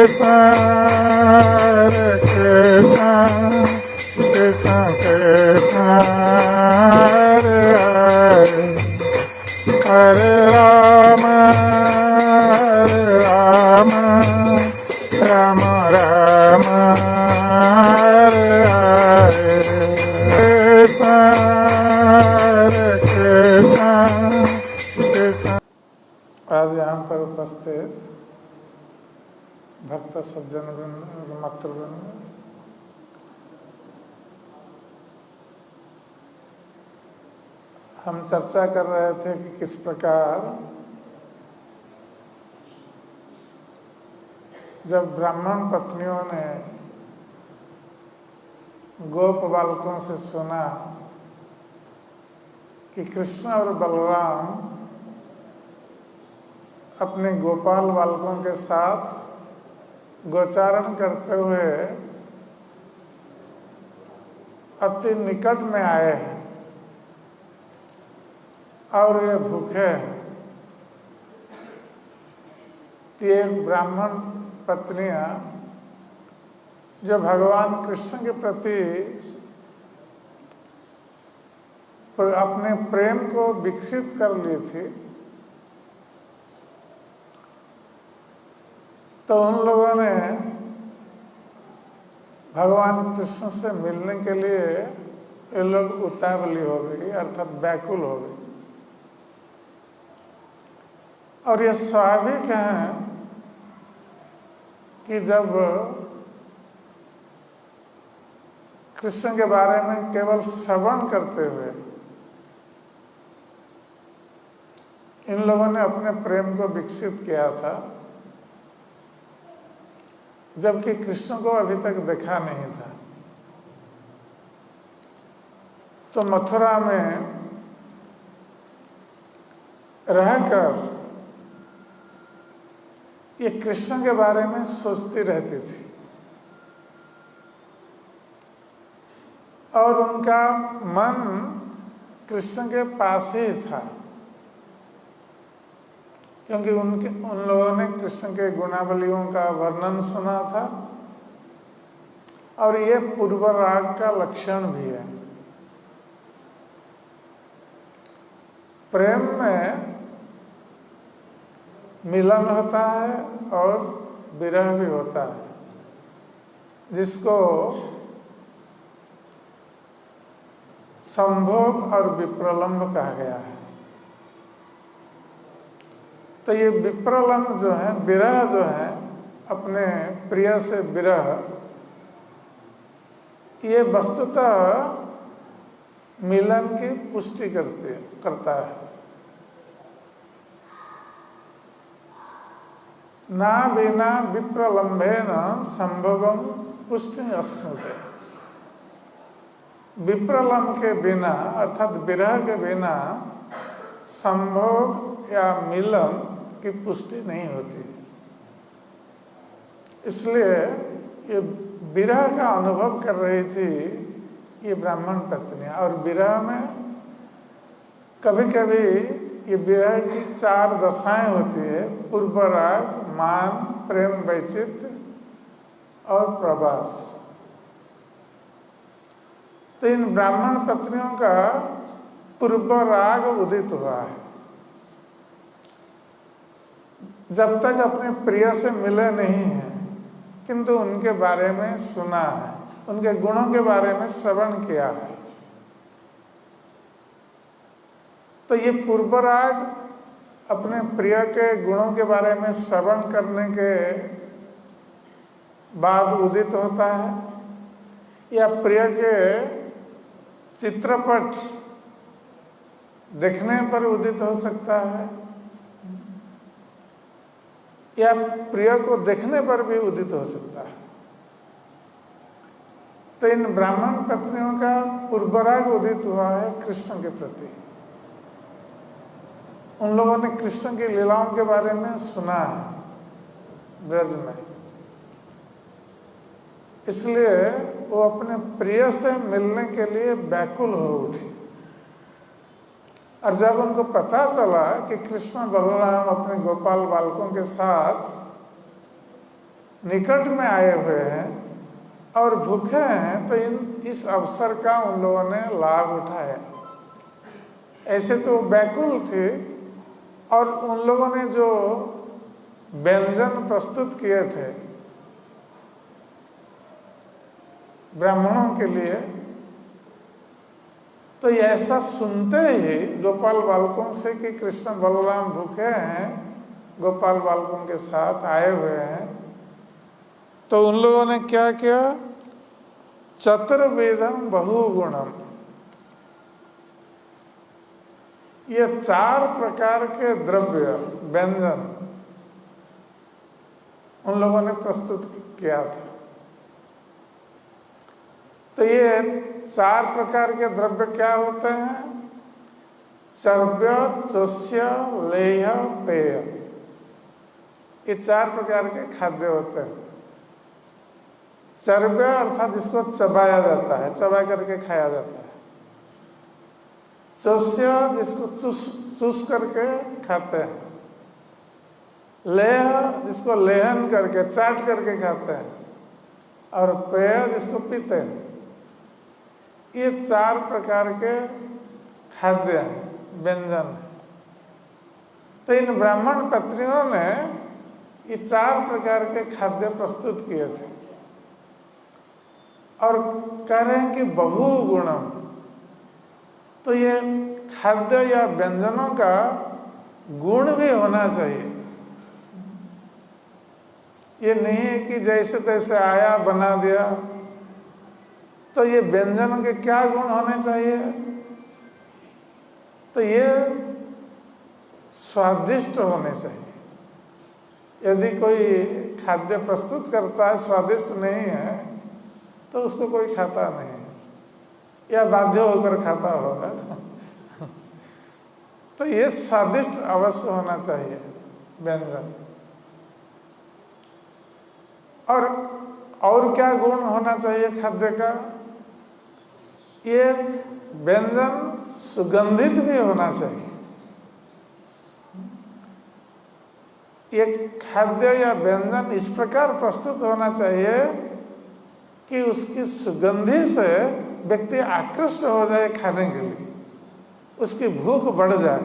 Hare Rama, Rama Rama Rama, Hare Hare, Hare Krishna, Krishna। आज यहाँ पर उपस्थित भक्त सज्जन और मातृवृंद, हम चर्चा कर रहे थे कि किस प्रकार जब ब्राह्मण पत्नियों ने गोप बालकों से सुना कि कृष्ण और बलराम अपने गोपाल बालकों के साथ गोचारण करते हुए अति निकट में आए हैं और ये भूखे हैं, ये ब्राह्मण पत्नियां जो भगवान कृष्ण के प्रति अपने प्रेम को विकसित कर ली थी, तो उन लोगों ने भगवान कृष्ण से मिलने के लिए ये लोग उतावली हो गई, अर्थात व्याकुल हो गई। और ये स्वाभाविक है कि जब कृष्ण के बारे में केवल श्रवण करते हुए इन लोगों ने अपने प्रेम को विकसित किया था, जबकि कृष्ण को अभी तक देखा नहीं था, तो मथुरा में रहकर ये कृष्ण के बारे में सोचती रहती थी और उनका मन कृष्ण के पास ही था, क्योंकि उन लोगों ने कृष्ण के गुणावलियों का वर्णन सुना था और ये पूर्व राग का लक्षण भी है। प्रेम में मिलन होता है और विरह भी होता है, जिसको संभोग और विप्रलंब कहा गया है। तो ये विप्रलंब जो है, विरह जो है, अपने प्रिय से विरह, ये वस्तुतः मिलन की पुष्टि करता है। ना बिना विप्रलंबेन संभोगम पुष्टि अश्नुते। विप्रलंब के बिना अर्थात विरह के बिना संभोग या मिलन की पुष्टि नहीं होती। इसलिए ये विरह का अनुभव कर रही थी ये ब्राह्मण पत्नियां, और विरह में कभी कभी ये विरह की 4 दशाएं होती है: पूर्व राग, मान, प्रेम वैचित्र्य और प्रवास। तो इन ब्राह्मण पत्नियों का पूर्व राग उदित हुआ है। जब तक अपने प्रिय से मिले नहीं हैं, किंतु उनके बारे में सुना है, उनके गुणों के बारे में श्रवण किया है। तो ये पूर्व राग अपने प्रिय के गुणों के बारे में श्रवण करने के बाद उदित होता है, या प्रिय के चित्रपट देखने पर उदित हो सकता है, या प्रिय को देखने पर भी उदित हो सकता है। तो इन ब्राह्मण पत्नियों का पूर्वराग उदित हुआ है कृष्ण के प्रति। उन लोगों ने कृष्ण की लीलाओं के बारे में सुना है ब्रज में, इसलिए वो अपने प्रिय से मिलने के लिए व्याकुल हो उठी। और जब उनको पता चला कि कृष्ण बलराम अपने गोपाल बालकों के साथ निकट में आए हुए हैं और भूखे हैं, तो इस अवसर का उन लोगों ने लाभ उठाया। ऐसे तो व्याकुल थे और उन लोगों ने जो व्यंजन प्रस्तुत किए थे ब्राह्मणों के लिए, तो ऐसा सुनते ही गोपाल बालकों से कि कृष्ण बलराम भूखे हैं, गोपाल बालकों के साथ आए हुए हैं, तो उन लोगों ने क्या किया? चतुर्विधम बहुगुणम, ये 4 प्रकार के द्रव्य व्यंजन उन लोगों ने प्रस्तुत किया था। तो ये 4 प्रकार के द्रव्य क्या होते हैं? चर्व्य, चोष्य, लेह्य, पेय। ये 4 प्रकार के खाद्य होते हैं। चर्व्य अर्थात जिसको चबाया जाता है, चबा करके खाया जाता है। चोष्य जिसको चूस करके खाते हैं। लेह्य जिसको लेहन करके चाट करके खाते हैं। और पेय जिसको पीते हैं। ये 4 प्रकार के खाद्य हैं, व्यंजन हैं। तो इन ब्राह्मण पत्नियों ने ये 4 प्रकार के खाद्य प्रस्तुत किए थे और कह रहे हैं कि बहुगुणम। तो ये खाद्य या व्यंजनों का गुण भी होना चाहिए। ये नहीं है कि जैसे तैसे आया बना दिया। तो ये व्यंजनों के क्या गुण होने चाहिए? तो ये स्वादिष्ट होने चाहिए। यदि कोई खाद्य प्रस्तुत करता है स्वादिष्ट नहीं है, तो उसको कोई खाता नहीं या बाध्य होकर खाता होगा। तो ये स्वादिष्ट अवश्य होना चाहिए व्यंजन। और क्या गुण होना चाहिए खाद्य का? ये व्यंजन सुगंधित भी होना चाहिए। ये खाद्य या व्यंजन इस प्रकार प्रस्तुत होना चाहिए कि उसकी सुगंधि से व्यक्ति आकृष्ट हो जाए खाने के लिए, उसकी भूख बढ़ जाए।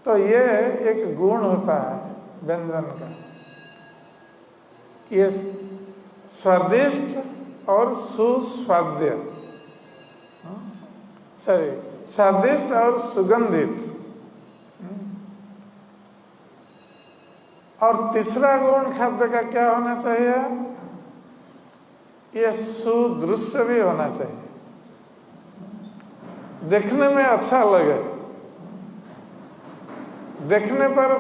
तो ये एक गुण होता है व्यंजन का। ये स्वादिष्ट और सुस्वाद्य, स्वादिष्ट और सुगंधित। और तीसरा गुण खाद्य का क्या होना चाहिए? ये सुदृश्य भी होना चाहिए, देखने में अच्छा लगे। देखने पर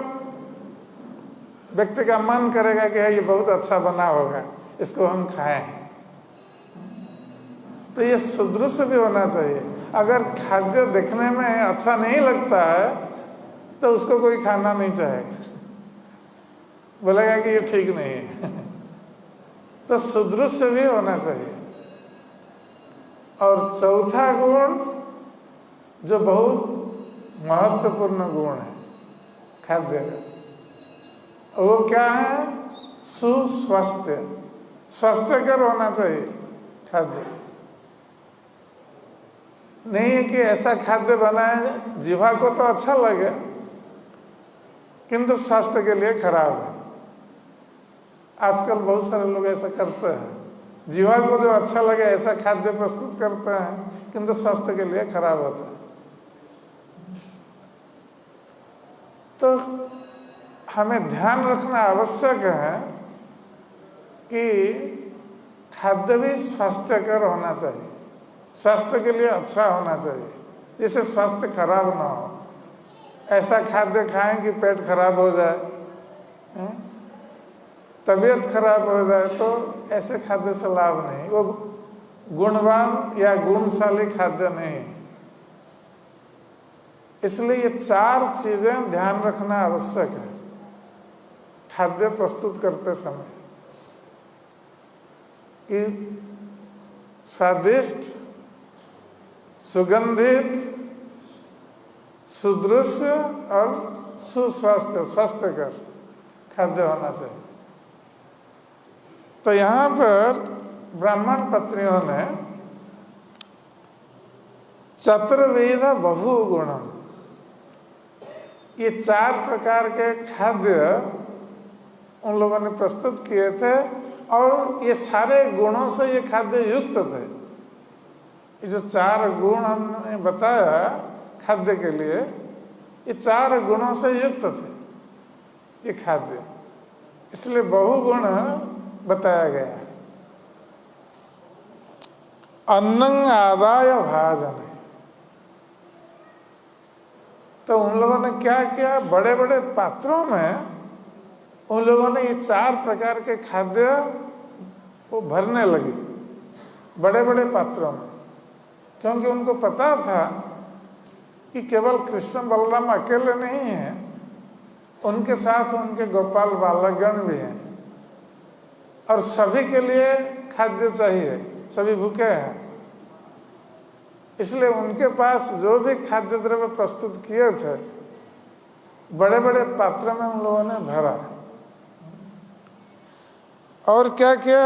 व्यक्ति का मन करेगा कि ये बहुत अच्छा बना होगा, इसको हम खाएं। तो ये सुदृश्य भी होना चाहिए। अगर खाद्य देखने में अच्छा नहीं लगता है तो उसको कोई खाना नहीं चाहेगा, बोलेगा कि ये ठीक नहीं है। तो सुदृश्य भी होना चाहिए। और चौथा गुण जो बहुत महत्वपूर्ण गुण है खाद्य का, वो क्या है? सुस्वास्थ्य, स्वास्थ्यकर होना चाहिए खाद्य। नहीं है कि ऐसा खाद्य बनाए जीवा को तो अच्छा लगे किंतु स्वास्थ्य के लिए खराब है। आजकल बहुत सारे लोग ऐसा करते हैं, जीवा को जो अच्छा लगे ऐसा खाद्य प्रस्तुत करते हैं किंतु स्वास्थ्य के लिए खराब होता है। तो हमें ध्यान रखना आवश्यक है कि खाद्य भी स्वास्थ्यकर होना चाहिए, स्वास्थ्य के लिए अच्छा होना चाहिए, जिससे स्वास्थ्य खराब ना हो। ऐसा खाद्य खाएं कि पेट खराब हो जाए, तबीयत खराब हो जाए, तो ऐसे खाद्य से लाभ नहीं। वो गुणवान या गुणशाली खाद्य नहीं है। इसलिए ये 4 चीजें ध्यान रखना आवश्यक है खाद्य प्रस्तुत करते समय, कि स्वादिष्ट, सुगंधित, सुदृश्य और सुस्वास्थ्य, स्वास्थ्यकर। खाद्य होना चाहिए। तो यहाँ पर ब्राह्मण पत्नियों ने चतुर्वेद बहुगुणम, ये 4 प्रकार के खाद्य उन लोगों ने प्रस्तुत किए थे और ये सारे गुणों से ये खाद्य युक्त थे। ये जो 4 गुण हमने बताया खाद्य के लिए, ये 4 गुणों से युक्त थे ये खाद्य, इसलिए बहुगुण बताया गया है। अन्नं आदाय भाजन, तो उन लोगों ने क्या किया, बड़े बड़े पात्रों में उन लोगों ने ये 4 प्रकार के खाद्य वो भरने लगे, बड़े बड़े पात्रों में, क्योंकि उनको पता था कि केवल कृष्ण बलराम अकेले नहीं हैं, उनके साथ उनके गोपाल बालकगण भी हैं और सभी के लिए खाद्य चाहिए, सभी भूखे हैं। इसलिए उनके पास जो भी खाद्य द्रव्य प्रस्तुत किए थे बड़े बड़े पात्रों में उन लोगों ने भरा। और क्या किया,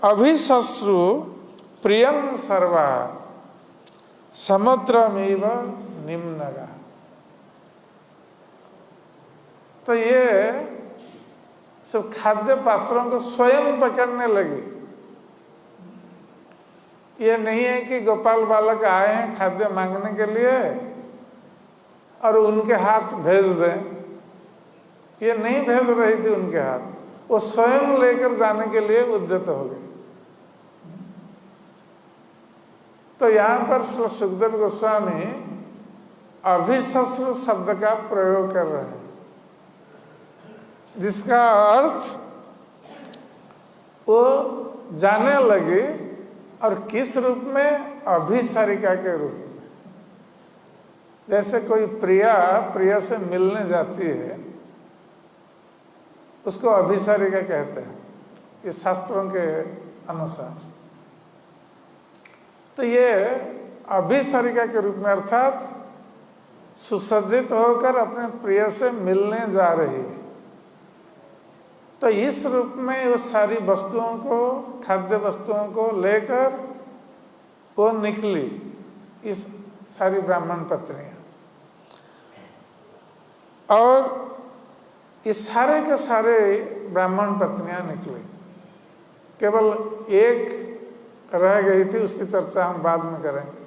अभिशस्त्रु प्रियं सर्वा समुद्रमेव निम्नगा, तो ये सब खाद्य पात्रों को स्वयं पकड़ने लगी। ये नहीं है कि गोपाल बालक आए हैं खाद्य मांगने के लिए और उनके हाथ भेज दें, ये नहीं भेज रही थी उनके हाथ, वो स्वयं लेकर जाने के लिए उद्यत हो गई। तो यहाँ पर सुखदेव गोस्वामी अभिशस्त्र शब्द का प्रयोग कर रहे हैं, जिसका अर्थ वो जाने लगे, और किस रूप में, अभिसारिका के रूप में। जैसे कोई प्रिया से मिलने जाती है, उसको अभिसारिका कहते हैं इस शास्त्रों के अनुसार। तो ये अभिसारिका के रूप में, अर्थात सुसज्जित होकर अपने प्रिय से मिलने जा रही है। तो इस रूप में वो सारी वस्तुओं को, खाद्य वस्तुओं को लेकर वो निकली, इस सारी ब्राह्मण पत्नियां। और इस सारे के सारे ब्राह्मण पत्नियां निकली, केवल एक रह गई थी, उसकी चर्चा हम बाद में करेंगे।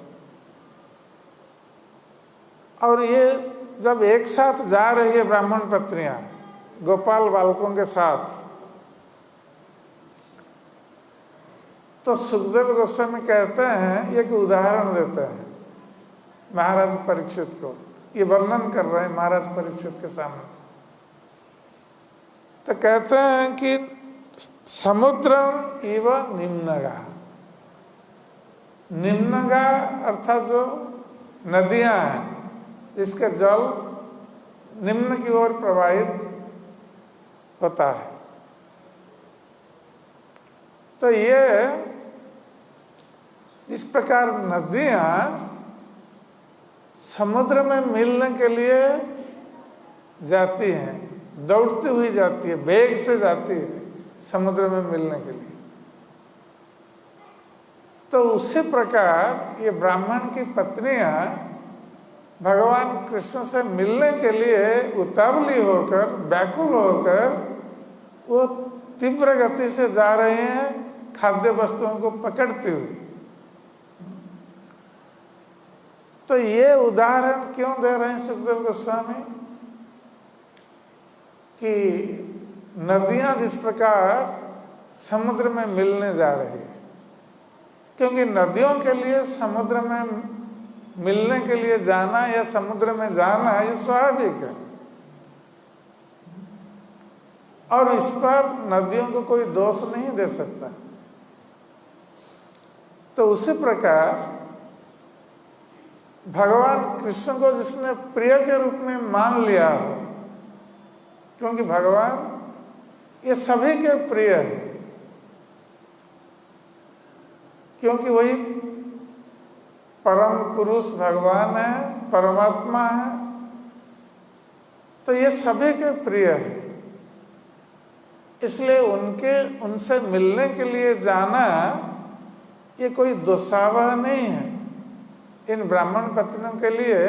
और ये जब एक साथ जा रही है ब्राह्मण पत्नियां गोपाल बालकों के साथ, तो सुखदेव गोस्वामी कहते हैं, एक उदाहरण देते हैं महाराज परीक्षित को, ये वर्णन कर रहे हैं महाराज परीक्षित के सामने। तो कहते हैं कि समुद्रम इव निम्नगा, निम्नगा अर्थात जो नदियां हैं जिसके जल निम्न की ओर प्रवाहित होता है। तो ये जिस प्रकार नदियां समुद्र में मिलने के लिए जाती हैं, दौड़ती हुई जाती है, वेग से जाती है समुद्र में मिलने के लिए, तो उसी प्रकार ये ब्राह्मण की पत्नियां भगवान कृष्ण से मिलने के लिए उतावली होकर, व्याकुल होकर वो तीव्र गति से जा रहे हैं खाद्य वस्तुओं को पकड़ती हुई। तो ये उदाहरण क्यों दे रहे हैं सुखदेव गोस्वामी कि नदियां जिस प्रकार समुद्र में मिलने जा रही है, क्योंकि नदियों के लिए समुद्र में मिलने के लिए जाना या समुद्र में जाना ये स्वाभाविक है, और इस पर नदियों को कोई दोष नहीं दे सकता। तो उसी प्रकार भगवान कृष्ण को जिसने प्रिय के रूप में मान लिया हो, क्योंकि भगवान ये सभी के प्रिय है, क्योंकि वही परम पुरुष भगवान है, परमात्मा है, तो ये सभी के प्रिय है। इसलिए उनसे मिलने के लिए जाना ये कोई दुस्साहस नहीं है। इन ब्राह्मण पत्नियों के लिए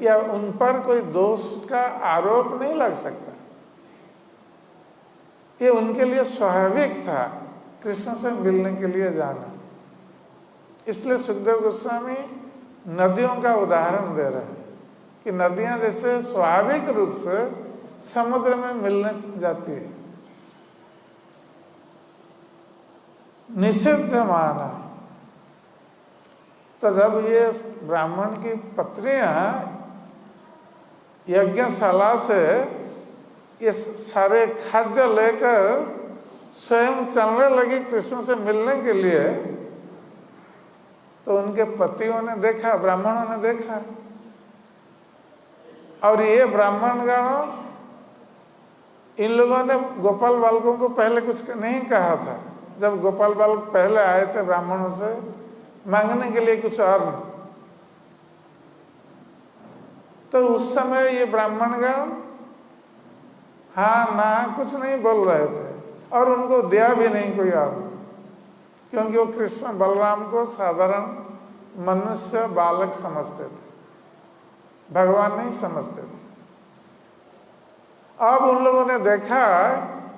या उन पर कोई दोष का आरोप नहीं लग सकता। ये उनके लिए स्वाभाविक था कृष्ण से मिलने के लिए जाना। इसलिए सुखदेव गोस्वामी नदियों का उदाहरण दे रहे हैं कि नदियां जैसे स्वाभाविक रूप से समुद्र में मिलने जाती है। निषिद्ध माना, तो जब ये ब्राह्मण की पत्नियां यज्ञशाला से ये सारे खाद्य लेकर स्वयं चलने लगी कृष्ण से मिलने के लिए, तो उनके पतियों ने देखा, ब्राह्मणों ने देखा। और ये ब्राह्मणगण, इन लोगों ने गोपाल बालकों को पहले कुछ नहीं कहा था। जब गोपाल बालक पहले आए थे ब्राह्मणों से मांगने के लिए कुछ और, तो उस समय ये ब्राह्मणगण हाँ ना कुछ नहीं बोल रहे थे और उनको दिया भी नहीं कोई और, क्योंकि वो कृष्ण बलराम को साधारण मनुष्य बालक समझते थे, भगवान नहीं समझते थे। अब उन लोगों ने देखा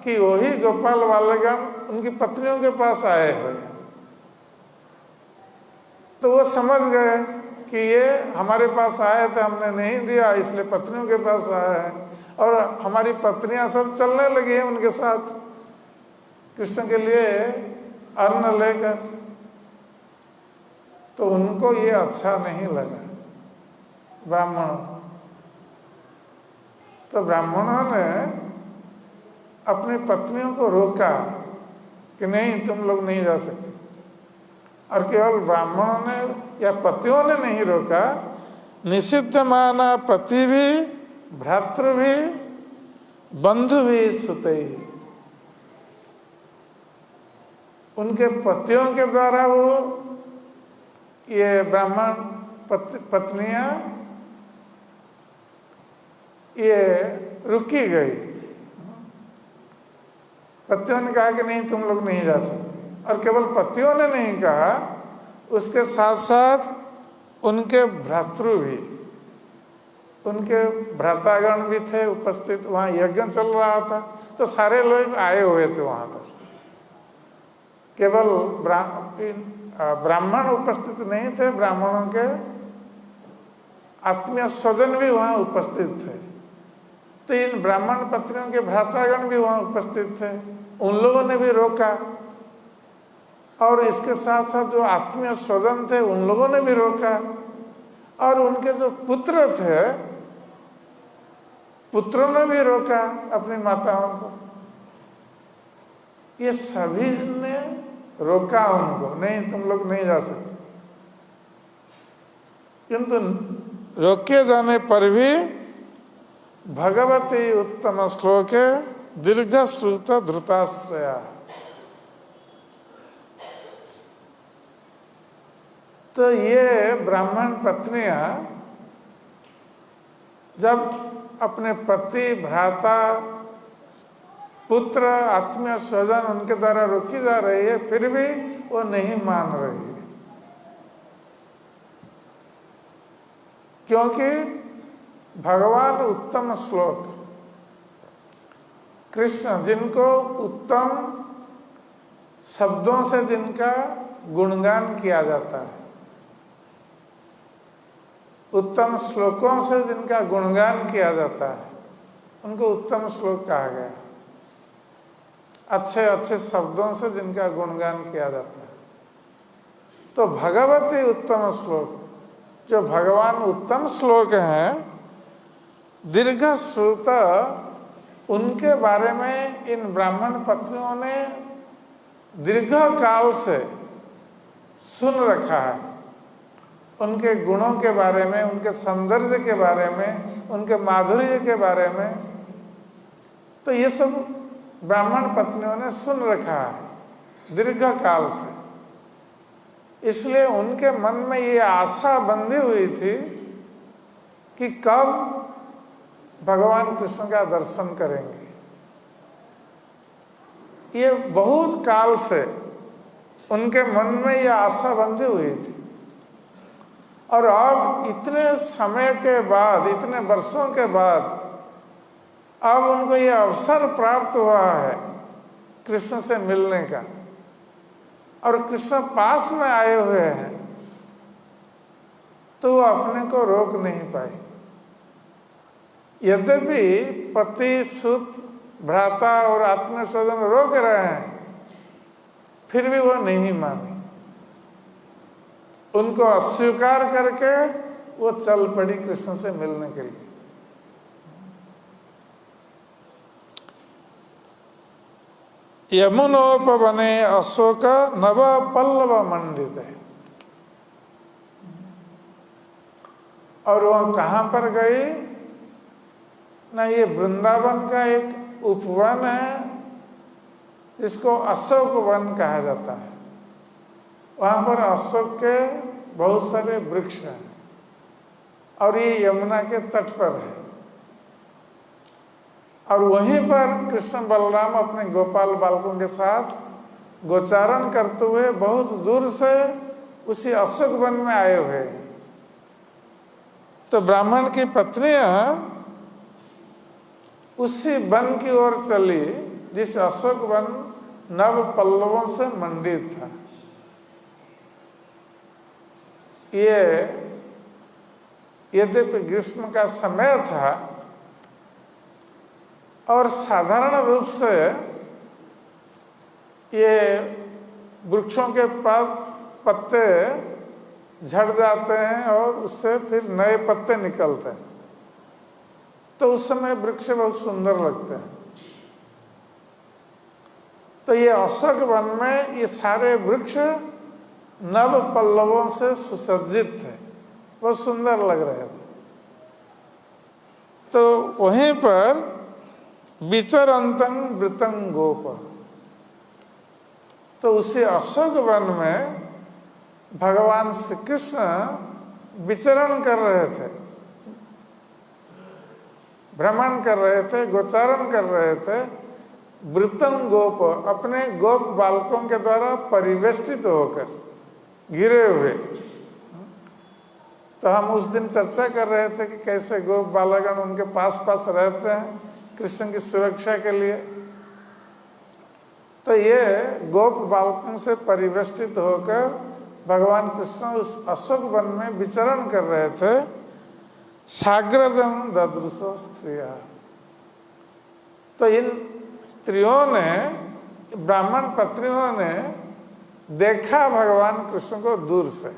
कि वही गोपाल बालकगण उनकी पत्नियों के पास आए हुए हैं, तो वो समझ गए कि ये हमारे पास आए थे, हमने नहीं दिया इसलिए पत्नियों के पास आए हैं। और हमारी पत्नियां सब चलने लगी हैं उनके साथ कृष्ण के लिए अन्न लेकर। तो उनको ये अच्छा नहीं लगा ब्राह्मणों। तो ब्राह्मणों ने अपनी पत्नियों को रोका कि नहीं, तुम लोग नहीं जा सकते। और केवल ब्राह्मणों ने या पतियों ने नहीं रोका, निषिद्ध माना पति भी, भ्रातृ भी, बंधु भी, सुतई। उनके पतियों के द्वारा वो ये ब्राह्मण पत्नियां ये रुकी गई। पतियों ने कहा कि नहीं, तुम लोग नहीं जा सकते। और केवल पतियों ने नहीं कहा, उसके साथ साथ उनके भ्रातृ भी, उनके भ्रातागण भी थे उपस्थित। वहाँ यज्ञ चल रहा था तो सारे लोग आए हुए थे वहाँ पर। केवल ब्राह्मण उपस्थित नहीं थे, ब्राह्मणों के आत्मीय स्वजन भी वहाँ उपस्थित थे। तो इन ब्राह्मण पत्नियों के भ्रातागण भी वहाँ उपस्थित थे, उन लोगों ने भी रोका। और इसके साथ साथ जो आत्मीय स्वजन थे उन लोगों ने भी रोका। और उनके जो पुत्र थे, पुत्रों ने भी रोका अपनी माताओं को। ये सभी ने रोका उनको, नहीं तुम लोग नहीं जा सकते। किंतु रोके जाने पर भी भगवती उत्तम श्लोके दीर्घ श्रुत धृताश्रया। तो ये ब्राह्मण पत्नियां जब अपने पति, भ्राता, पुत्र, आत्मीय स्वजन उनके द्वारा रोकी जा रही है, फिर भी वो नहीं मान रही है। क्योंकि भगवान उत्तम श्लोक, कृष्ण जिनको उत्तम शब्दों से जिनका गुणगान किया जाता है, उत्तम श्लोकों से जिनका गुणगान किया जाता है, उनको उत्तम श्लोक कहा गया। अच्छे अच्छे शब्दों से जिनका गुणगान किया जाता है। तो भगवती उत्तम श्लोक, जो भगवान उत्तम श्लोक हैं, दीर्घ श्रुत, उनके बारे में इन ब्राह्मण पत्नियों ने दीर्घ काल से सुन रखा है। उनके गुणों के बारे में, उनके सौंदर्य के बारे में, उनके माधुर्य के बारे में, तो ये सब ब्राह्मण पत्नियों ने सुन रखा है दीर्घ काल से। इसलिए उनके मन में ये आशा बंधी हुई थी कि कब भगवान कृष्ण का दर्शन करेंगे। ये बहुत काल से उनके मन में ये आशा बंधी हुई थी, और अब इतने समय के बाद, इतने वर्षों के बाद अब उनको ये अवसर प्राप्त हुआ है कृष्ण से मिलने का, और कृष्ण पास में आए हुए हैं, तो वो अपने को रोक नहीं पाए। यद्यपि पति, सुत, भ्राता और आत्मीय स्वजन रोक रहे हैं, फिर भी वो नहीं मानी। उनको अस्वीकार करके वो चल पड़ी कृष्ण से मिलने के लिए। यमुनोपवने अशोक नव पल्लव मंडित है। और वह कहाँ पर गई ना, ये वृंदावन का एक उपवन है जिसको अशोक वन कहा जाता है। वहाँ पर अशोक के बहुत सारे वृक्ष हैं, और ये यमुना के तट पर है। और वहीं पर कृष्ण बलराम अपने गोपाल बालकों के साथ गोचारण करते हुए बहुत दूर से उसी अशोक वन में आए हुए हैं। तो ब्राह्मण की पत्नियां उसी वन की ओर चली जिस अशोक वन नव पल्लवों से मंडित था। ये यद्यपि ग्रीष्म का समय था, और साधारण रूप से ये वृक्षों के पत्ते झड़ जाते हैं और उससे फिर नए पत्ते निकलते हैं, तो उस समय वृक्ष बहुत सुंदर लगते हैं। तो ये अशोक वन में ये सारे वृक्ष नव पल्लवों से सुसज्जित थे, बहुत सुंदर लग रहे थे। तो वहीं पर विचरंतं वृतं गोप, तो उसी अशोक वन में भगवान श्री कृष्ण विचरण कर रहे थे, भ्रमण कर रहे थे, गोचारण कर रहे थे। वृतं गोप, अपने गोप बालकों के द्वारा परिवेष्टित होकर, घिरे हुए। तो हम उस दिन चर्चा कर रहे थे कि कैसे गोप बालकगण उनके पास पास रहते हैं कृष्ण की सुरक्षा के लिए। तो ये गोप बालकों से परिवेष्टित होकर भगवान कृष्ण उस अशोक वन में विचरण कर रहे थे। साग्रजं ददृश स्त्रिया, तो इन स्त्रियों ने, ब्राह्मण पत्नियों ने देखा भगवान कृष्ण को दूर से,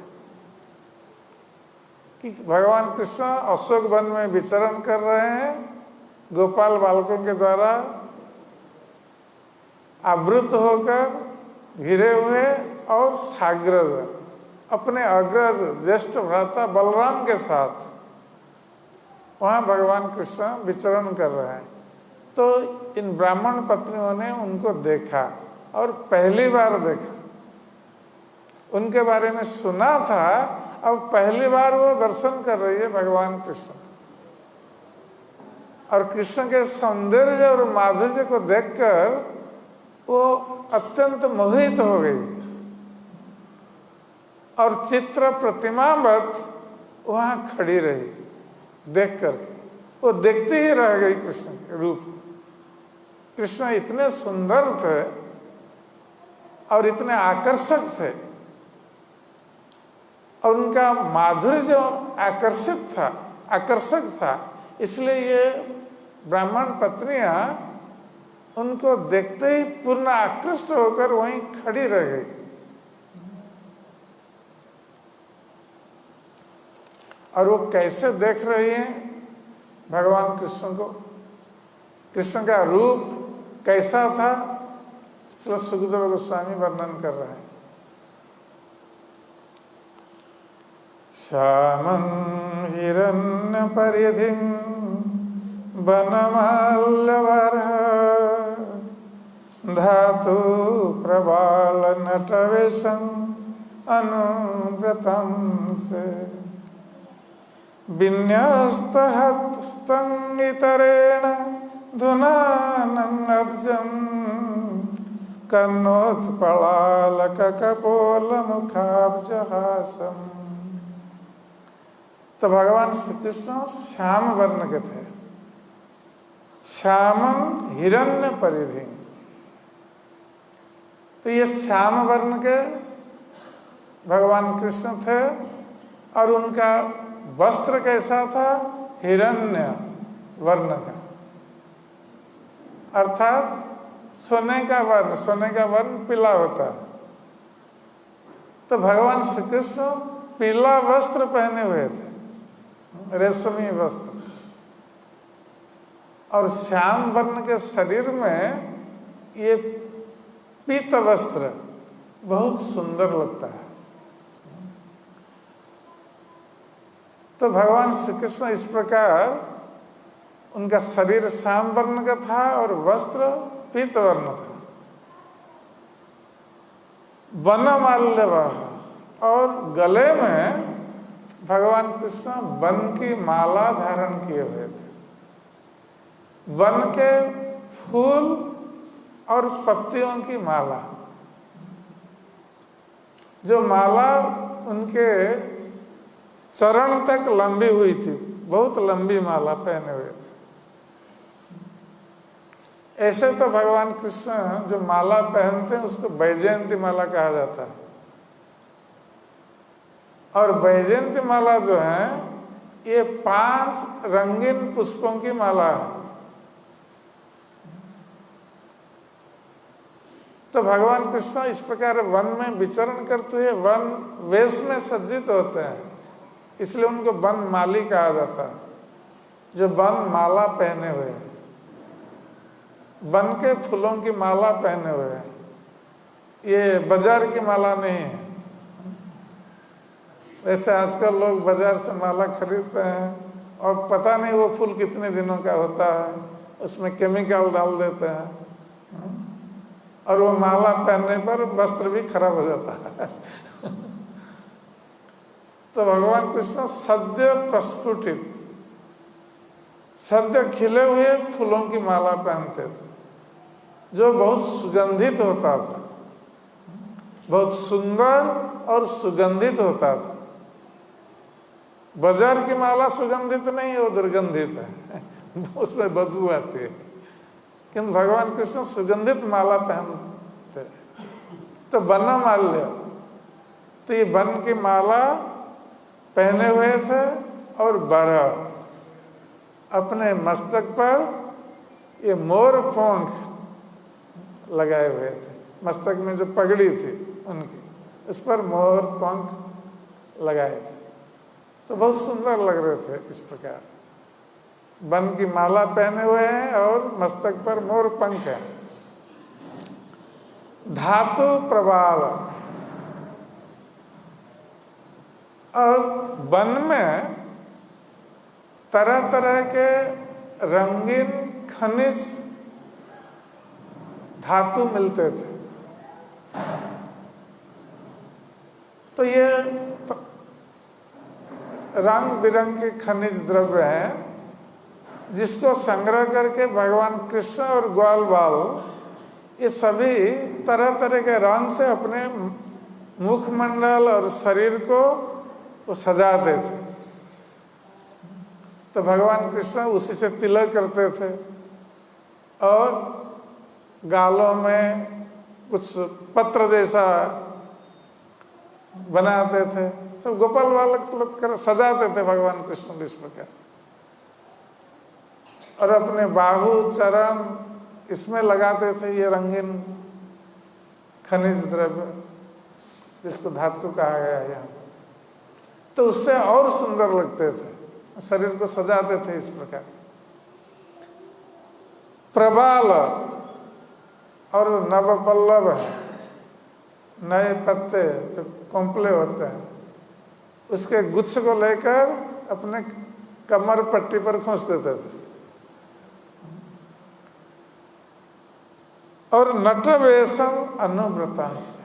कि भगवान कृष्ण अशोक वन में विचरण कर रहे हैं, गोपाल बालकों के द्वारा आवृत होकर घिरे हुए, और साग्रज अपने अग्रज ज्येष्ठ भ्राता बलराम के साथ वहाँ भगवान कृष्ण विचरण कर रहे हैं। तो इन ब्राह्मण पत्नियों ने उनको देखा, और पहली बार देखा। उनके बारे में सुना था, अब पहली बार वो दर्शन कर रही है भगवान कृष्ण। और कृष्ण के सौंदर्य और माधुर्य को देखकर वो अत्यंत मोहित हो गई, और चित्र प्रतिमावत वहाँ खड़ी रही देख करके। वो देखते ही रह गई कृष्ण के रूप। कृष्ण इतने सुंदर थे और इतने आकर्षक थे, और उनका माधुर्य जो आकर्षक था, इसलिए ये ब्राह्मण पत्नियां उनको देखते ही पूर्ण आकृष्ट होकर वहीं खड़ी रह गई। और वो कैसे देख रही हैं भगवान कृष्ण को, कृष्ण का रूप कैसा था, इसलिए सुखदेव गोस्वामी वर्णन कर रहे हैं। श्यामं हिरण्य परिधिं वनमाल्यवरः धातु प्रबाल नटवेशं अनुव्रतं से विन्यस्तहस्तं इतरेण धुनानं अब्जं कर्णोत्पलालकपोलमुखाब्जहासम। तो भगवान श्री कृष्ण श्याम वर्ण के थे। श्यामम हिरण्य परिधि। तो ये श्याम वर्ण के भगवान कृष्ण थे और उनका वस्त्र कैसा था? हिरण्य वर्ण का, अर्थात सोने का वर्ण। सोने का वर्ण पीला होता है। तो भगवान श्री कृष्ण पीला वस्त्र पहने हुए थे, रेशमी वस्त्र। और श्याम वर्ण के शरीर में ये पीत वस्त्र बहुत सुंदर लगता है। तो भगवान श्री कृष्ण इस प्रकार, उनका शरीर श्याम वर्ण का था और वस्त्र पीत वर्ण था। वनमाल्य, और गले में भगवान कृष्ण वन की माला धारण किए हुए थे। वन के फूल और पत्तियों की माला, जो माला उनके चरण तक लंबी हुई थी, बहुत लंबी माला पहने हुए थे। ऐसे तो भगवान कृष्ण जो माला पहनते हैं उसको वैजयंती माला कहा जाता है। और वैजयंती माला जो है ये 5 रंगीन पुष्पों की माला है। तो भगवान कृष्ण इस प्रकार वन में विचरण करते हुए वन वेश में सज्जित होते हैं, इसलिए उनको वन माली कहा जाता है, जो वन माला पहने हुए हैं, वन के फूलों की माला पहने हुए हैं। ये बाजार की माला नहीं है। वैसे आजकल लोग बाजार से माला खरीदते हैं और पता नहीं वो फूल कितने दिनों का होता है, उसमें केमिकल डाल देते हैं और वो माला पहनने पर वस्त्र भी खराब हो जाता है। तो भगवान कृष्ण सद्य प्रस्फुटित, सद्य खिले हुए फूलों की माला पहनते थे, जो बहुत सुगंधित होता था, बहुत सुंदर और सुगंधित होता था। बाजार की माला सुगंधित नहीं, वो दुर्गंधित है, उसमें बदबू आती है। किंतु भगवान कृष्ण सुगंधित माला पहनते। तो वनमाल्य, तो ये वन की माला पहने हुए थे और बरह, अपने मस्तक पर ये मोर पंख लगाए हुए थे। मस्तक में जो पगड़ी थी उनकी, उस पर मोर पंख लगाए थे। तो बहुत सुंदर लग रहे थे। इस प्रकार वन की माला पहने हुए हैं और मस्तक पर मोर पंख है। धातु प्रवाल, और वन में तरह तरह के रंगीन खनिज धातु मिलते थे। तो ये रंग बिरंग के खनिज द्रव्य हैं, जिसको संग्रह करके भगवान कृष्ण और ग्वाल बाल ये सभी तरह तरह के रंग से अपने मुखमंडल और शरीर को वो सजाते थे। तो भगवान कृष्ण उसी से तिलक करते थे और गालों में कुछ पत्र जैसा बनाते थे। सब गोपाल बालक लोग सजाते थे भगवान कृष्ण को इस प्रकार। और अपने बाहु चरण इसमें लगाते थे ये रंगीन खनिज द्रव्य, जिसको धातु कहा गया है यहाँ। तो उससे और सुंदर लगते थे, शरीर को सजाते थे इस प्रकार। प्रबाल और नवपल्लव है, नए पत्ते जो कोंपले होते हैं, उसके गुच्छ को लेकर अपने कमर पट्टी पर खोस देते थे। और नटवेशम अनुव्रतांश,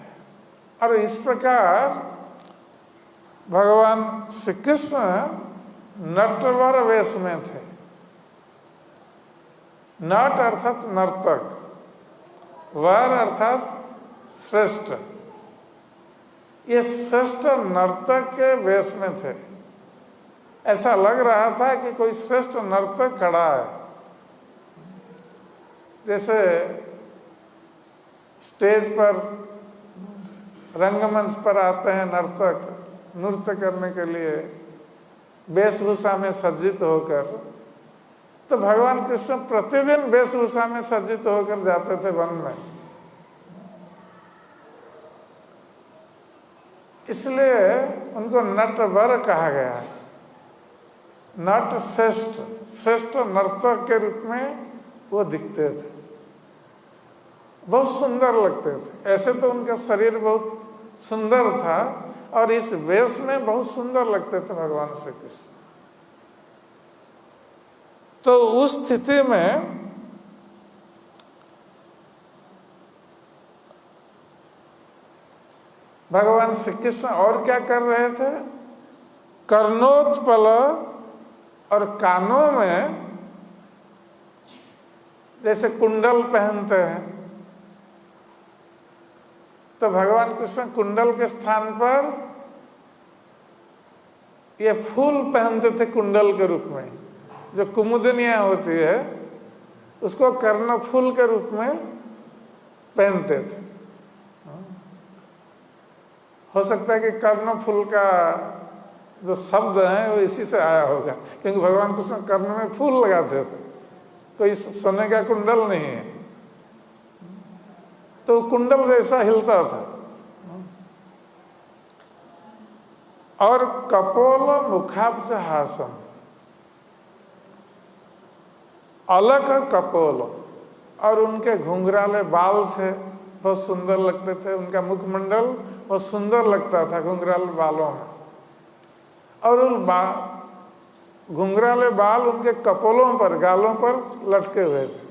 और इस प्रकार भगवान श्री कृष्ण नटवर वेश में थे। नट अर्थात नर्तक, वर अर्थात श्रेष्ठ, ये श्रेष्ठ नर्तक के वेश में थे। ऐसा लग रहा था कि कोई श्रेष्ठ नर्तक खड़ा है। जैसे स्टेज पर, रंगमंच पर आते हैं नर्तक नृत्य करने के लिए वेशभूषा में सज्जित होकर, तो भगवान कृष्ण प्रतिदिन वेशभूषा में सज्जित होकर जाते थे वन में। इसलिए उनको नटवर कहा गया है। नट श्रेष्ठ, श्रेष्ठ नर्तक के रूप में वो दिखते थे, बहुत सुंदर लगते थे। ऐसे तो उनका शरीर बहुत सुंदर था और इस वेश में बहुत सुंदर लगते थे भगवान श्री कृष्ण। तो उस स्थिति में भगवान श्री कृष्ण और क्या कर रहे थे? कर्णोत्पल और कानों में जैसे कुंडल पहनते हैं, तो भगवान कृष्ण कुंडल के स्थान पर ये फूल पहनते थे कुंडल के रूप में। जो कुमुदनियाँ होती है उसको कर्ण फूल के रूप में पहनते थे। हो सकता है कि कर्ण फूल का जो शब्द है वो इसी से आया होगा, क्योंकि भगवान कृष्ण कर्ण में फूल लगाते थे, कोई सोने का कुंडल नहीं है, तो कुंडल जैसा हिलता था। और कपोल मुखाब्ज हासम, अलग कपोल, और उनके घुंघराले बाल थे, बहुत सुंदर लगते थे। उनका मुखमंडल बहुत सुंदर लगता था घुंघराले बालों में, और उन घुंघराले बाल उनके कपोलों पर, गालों पर लटके हुए थे।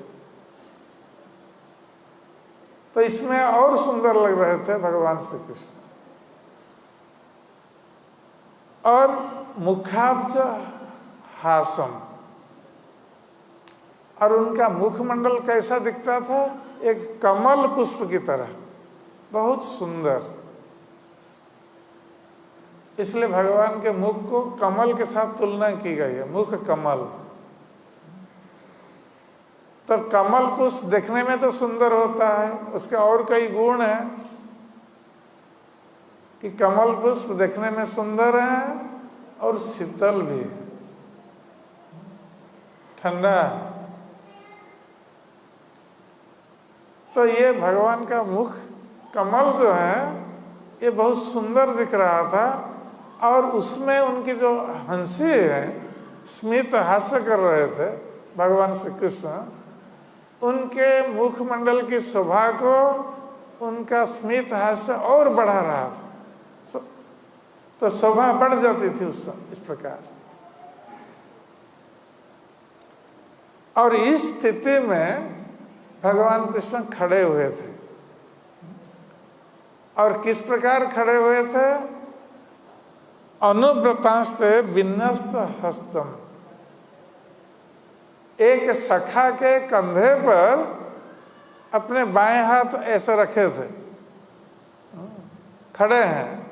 तो इसमें और सुंदर लग रहे थे भगवान श्री कृष्ण। और मुखाब्ज हासम, और उनका मुखमंडल कैसा दिखता था? एक कमल पुष्प की तरह, बहुत सुंदर। इसलिए भगवान के मुख को कमल के साथ तुलना की गई है, मुख कमल। तो कमल पुष्प देखने में तो सुंदर होता है, उसके और कई गुण हैं कि कमल पुष्प देखने में सुंदर है और शीतल भी, ठंडा है। तो ये भगवान का मुख कमल जो है ये बहुत सुंदर दिख रहा था, और उसमें उनकी जो हंसी है, स्मित हास्य कर रहे थे भगवान श्री कृष्ण, उनके मुखमंडल की शोभा को उनका स्मित हास्य और बढ़ा रहा था। तो शोभा बढ़ जाती थी इस प्रकार। और इस स्थिति में भगवान कृष्ण खड़े हुए थे, और किस प्रकार खड़े हुए थे? अनुव्रतांस्ते विन्यस्त हस्तम, एक सखा के कंधे पर अपने बाएं हाथ ऐसे रखे थे, खड़े हैं,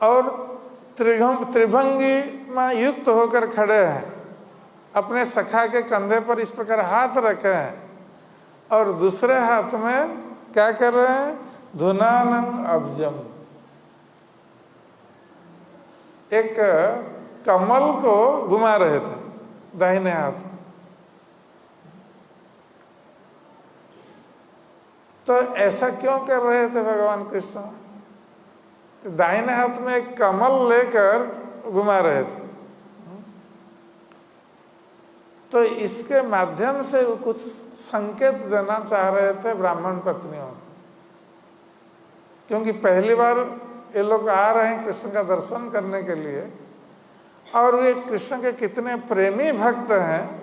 और त्रिभंगी में युक्त होकर खड़े हैं, अपने सखा के कंधे पर इस प्रकार हाथ रखे हैं, और दूसरे हाथ में क्या कर रहे हैं? धुनानं अब्जम, एक कमल को घुमा रहे थे दाहिने हाथ में। तो ऐसा क्यों कर रहे थे भगवान कृष्ण? दाहिने हाथ में एक कमल लेकर घुमा रहे थे। तो इसके माध्यम से वो कुछ संकेत देना चाह रहे थे ब्राह्मण पत्नियों, क्योंकि पहली बार ये लोग आ रहे हैं कृष्ण का दर्शन करने के लिए, और वे कृष्ण के कितने प्रेमी भक्त हैं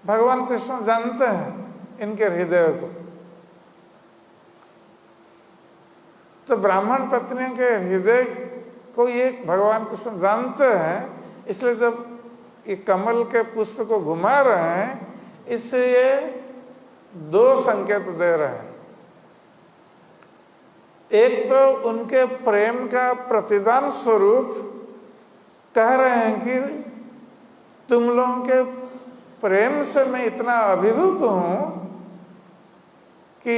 भगवान कृष्ण जानते हैं इनके हृदय को। तो ब्राह्मण पत्नियों के हृदय को ये भगवान कृष्ण जानते हैं, इसलिए जब ये कमल के पुष्प को घुमा रहे हैं, इसलिए दो संकेत दे रहे हैं। एक तो उनके प्रेम का प्रतिदान स्वरूप कह रहे हैं कि तुम लोगों के प्रेम से मैं इतना अभिभूत हूं कि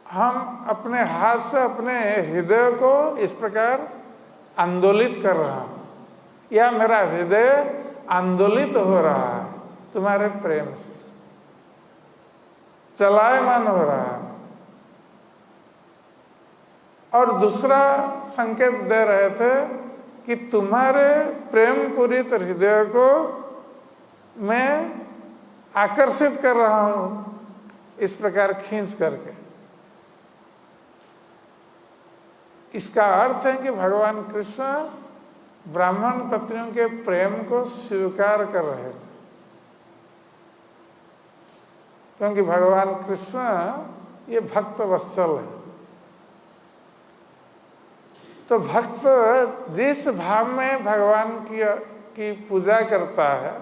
हम अपने हाथ से अपने हृदय को इस प्रकार आंदोलित कर रहा हूं, या मेरा हृदय आंदोलित हो रहा है तुम्हारे प्रेम से, चलायमान हो रहा है। और दूसरा संकेत दे रहे थे कि तुम्हारे प्रेम पूरित हृदय को मैं आकर्षित कर रहा हूं, इस प्रकार खींच करके। इसका अर्थ है कि भगवान कृष्ण ब्राह्मण पत्नियों के प्रेम को स्वीकार कर रहे थे, क्योंकि भगवान कृष्ण ये भक्त वत्सल है। तो भक्त जिस भाव में भगवान की पूजा करता है,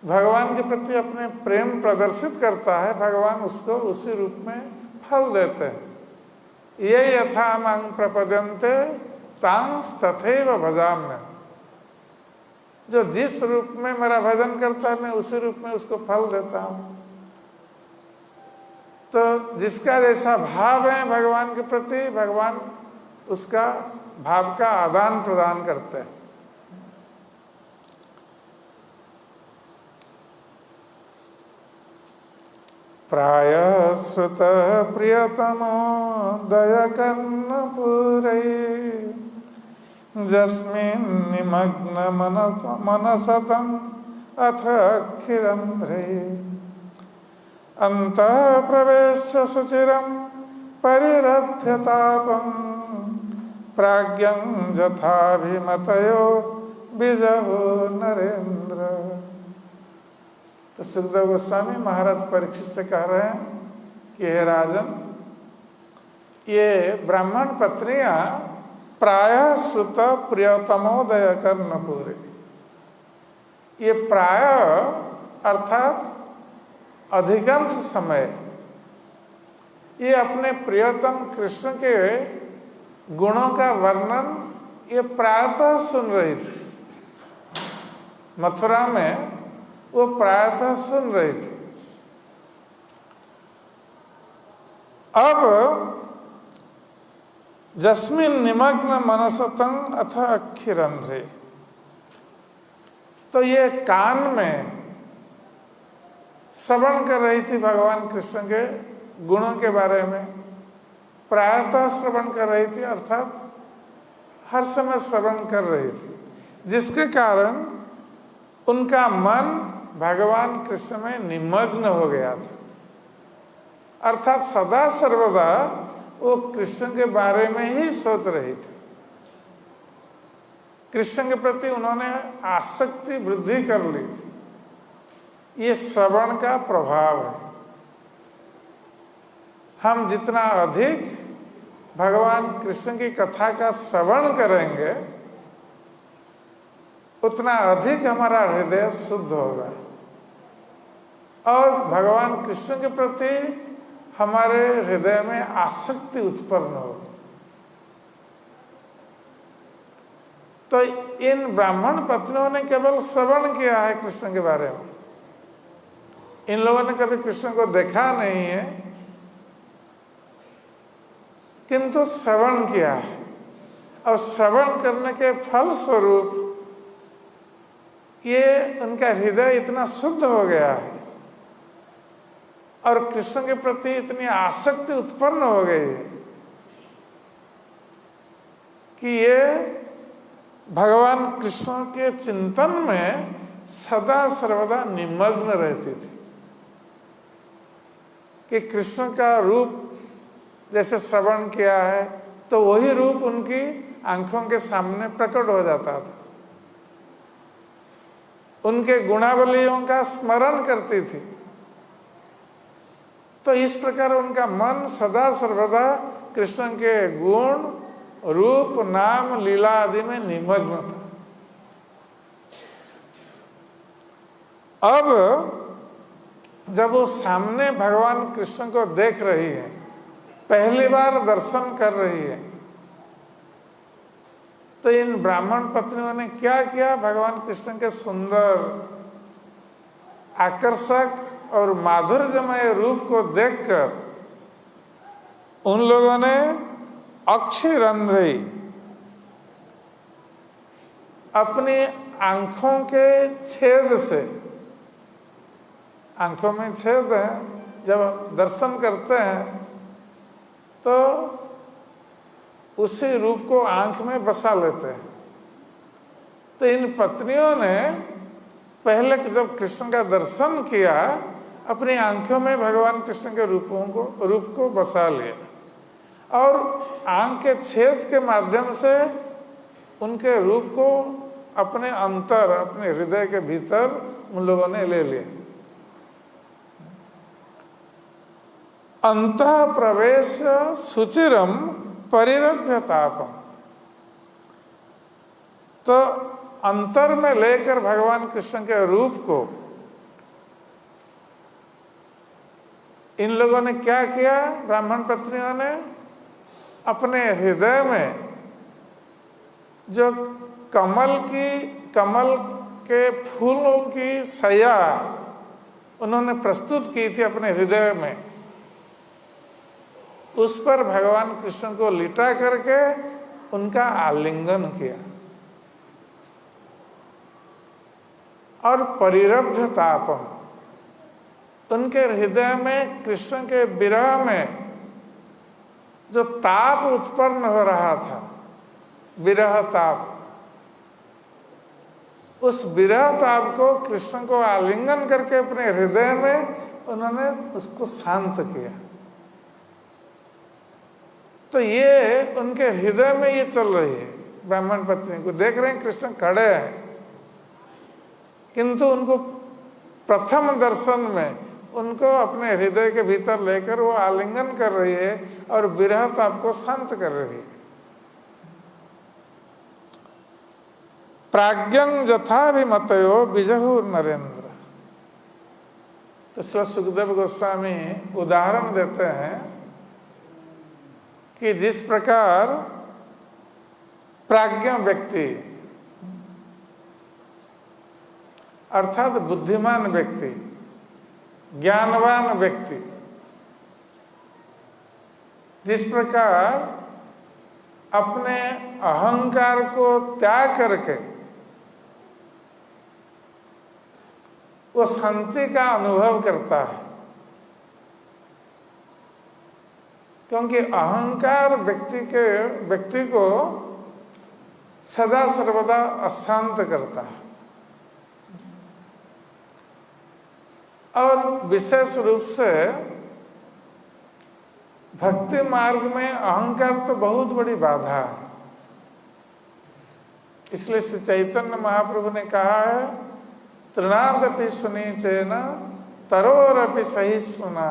भगवान के प्रति अपने प्रेम प्रदर्शित करता है, भगवान उसको उसी रूप में फल देते हैं। ये यथा मांग प्रपद्यन्ते तांस तथैव भजाम्य। जो जिस रूप में मेरा भजन करता है, मैं उसी रूप में उसको फल देता हूँ। तो जिसका जैसा भाव है भगवान के प्रति, भगवान उसका भाव का आदान प्रदान करते हैं। प्रायः श्रुत प्रियतमो दयकर्णपूरै जस्मिन् निमग्न मनसतम् अथ अक्षिरन्ध्रे अन्तः प्रवेश्य सुचिरं परिरभ्यतापम् प्राज्ञं यथाभिमतयो विजहो नरेंद्र। तो सुखदेव गोस्वामी महाराज परीक्षित से कह रहे हैं कि हे राजन, ये ब्राह्मण पत्नियां प्रायः श्रुत प्रियतमोदय कर्णपूरे, ये प्रायः अर्थात अधिकांश समय ये अपने प्रियतम कृष्ण के गुणों का वर्णन ये प्रायतः सुन रही थी। मथुरा में वो प्रायतः सुन रही थी। अब जस्मिन निमग्न मनसतं अथ अक्षिरंध्रे, तो ये कान में श्रवण कर रही थी भगवान कृष्ण के गुणों के बारे में, प्रायतः श्रवण कर रही थी, अर्थात हर समय श्रवण कर रही थी, जिसके कारण उनका मन भगवान कृष्ण में निमग्न हो गया था। अर्थात सदा सर्वदा वो कृष्ण के बारे में ही सोच रही थी। कृष्ण के प्रति उन्होंने आसक्ति वृद्धि कर ली थी। ये श्रवण का प्रभाव है। हम जितना अधिक भगवान कृष्ण की कथा का श्रवण करेंगे, उतना अधिक हमारा हृदय शुद्ध होगा और भगवान कृष्ण के प्रति हमारे हृदय में आसक्ति उत्पन्न होगी। तो इन ब्राह्मण पत्नियों ने केवल श्रवण किया है कृष्ण के बारे में। इन लोगों ने कभी कृष्ण को देखा नहीं है, किंतु श्रवण किया है, और श्रवण करने के फल स्वरूप ये उनका हृदय इतना शुद्ध हो गया है और कृष्ण के प्रति इतनी आसक्ति उत्पन्न हो गई है कि ये भगवान कृष्ण के चिंतन में सदा सर्वदा निमग्न रहती थी। कि कृष्ण का रूप जैसे श्रवण किया है तो वही रूप उनकी आंखों के सामने प्रकट हो जाता था। उनके गुणावलियों का स्मरण करती थी। तो इस प्रकार उनका मन सदा सर्वदा कृष्ण के गुण, रूप, नाम, लीला आदि में निमग्न था। अब जब वो सामने भगवान कृष्ण को देख रही है, पहली बार दर्शन कर रही है, तो इन ब्राह्मण पत्नियों ने क्या किया? भगवान कृष्ण के सुंदर, आकर्षक और माधुर्यमय रूप को देखकर उन लोगों ने अक्षिरंध्री, अपनी आंखों के छेद से, आंखों में छेद है, जब दर्शन करते हैं तो उसी रूप को आंख में बसा लेते हैं। तो इन पत्नियों ने पहले जब कृष्ण का दर्शन किया, अपनी आंखों में भगवान कृष्ण के रूप को बसा लिया और आंख के छेद के माध्यम से उनके रूप को अपने अंतर, अपने हृदय के भीतर उन लोगों ने ले लिया। अंतः प्रवेश सुचिरम परिरभ्यतापम, तो अंतर में लेकर भगवान कृष्ण के रूप को इन लोगों ने क्या किया? ब्राह्मण पत्नियों ने अपने हृदय में जो कमल के फूलों की सया उन्होंने प्रस्तुत की थी अपने हृदय में, उस पर भगवान कृष्ण को लिटा करके उनका आलिंगन किया और परिरभ्यतापम, उनके हृदय में कृष्ण के विरह में जो ताप उत्पन्न हो रहा था, विरह ताप, उस विरह ताप को कृष्ण को आलिंगन करके अपने हृदय में उन्होंने उसको शांत किया। तो ये उनके हृदय में ये चल रही है। ब्राह्मण पत्नी को देख रहे हैं कृष्ण खड़े हैं, किंतु उनको प्रथम दर्शन में उनको अपने हृदय के भीतर लेकर वो आलिंगन कर रही है और विरह ताप को शांत कर रही है। प्राज्ञं जथाभिमतयो बिजहु नरेंद्र, तो श्री सुखदेव गोस्वामी उदाहरण देते हैं कि जिस प्रकार प्राज्ञ व्यक्ति अर्थात बुद्धिमान व्यक्ति, ज्ञानवान व्यक्ति जिस प्रकार अपने अहंकार को त्याग करके वो शांति का अनुभव करता है, क्योंकि अहंकार व्यक्ति को सदा सर्वदा अशांत करता है और विशेष रूप से भक्ति मार्ग में अहंकार तो बहुत बड़ी बाधा है। इसलिए श्री चैतन्य महाप्रभु ने कहा है, तृणादपि सुनीचेन तरोरपि सहिष्णुना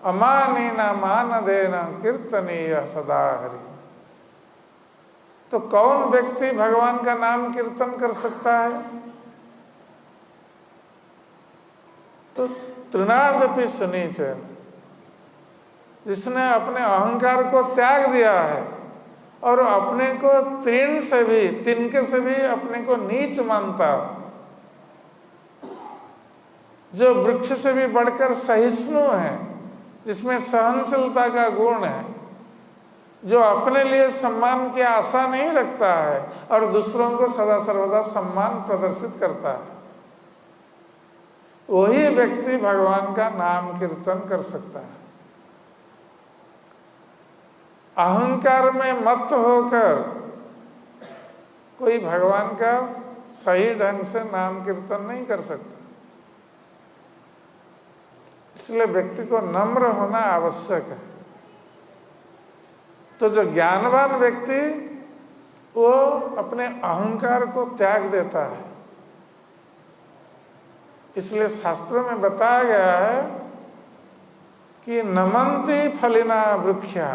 अमानेना मानदेना कीर्तनीय सदा हरि। तो कौन व्यक्ति भगवान का नाम कीर्तन कर सकता है? तो तृणादपि सुनीचेन, जिसने अपने अहंकार को त्याग दिया है और अपने को तृण से भी, तिनके से भी अपने को नीच मानता, जो वृक्ष से भी बढ़कर सहिष्णु है, जिसमें सहनशीलता का गुण है, जो अपने लिए सम्मान की आशा नहीं रखता है और दूसरों को सदा सर्वदा सम्मान प्रदर्शित करता है, वही व्यक्ति भगवान का नाम कीर्तन कर सकता है। अहंकार में मत होकर कोई भगवान का सही ढंग से नाम कीर्तन नहीं कर सकता। इसलिए व्यक्ति को नम्र होना आवश्यक है। तो जो ज्ञानवान व्यक्ति वो अपने अहंकार को त्याग देता है। इसलिए शास्त्रों में बताया गया है कि नमन्ति फलिना वृक्षा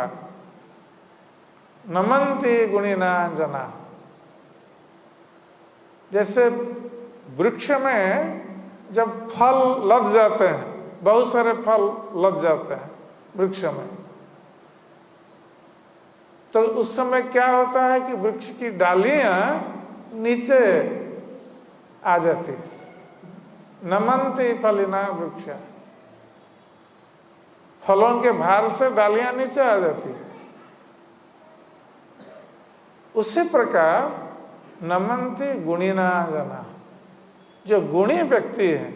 नमन्ति गुणिना जना। जैसे वृक्ष में जब फल लद जाते हैं, बहुत सारे फल लद जाते हैं वृक्ष में, तो उस समय क्या होता है कि वृक्ष की डालियां नीचे आ जाती है। नमन्ति फलिना वृक्ष, फलों के भार से डालियां नीचे आ जाती है। उसी प्रकार नमन्ति गुणिना जना, जो गुणी व्यक्ति है,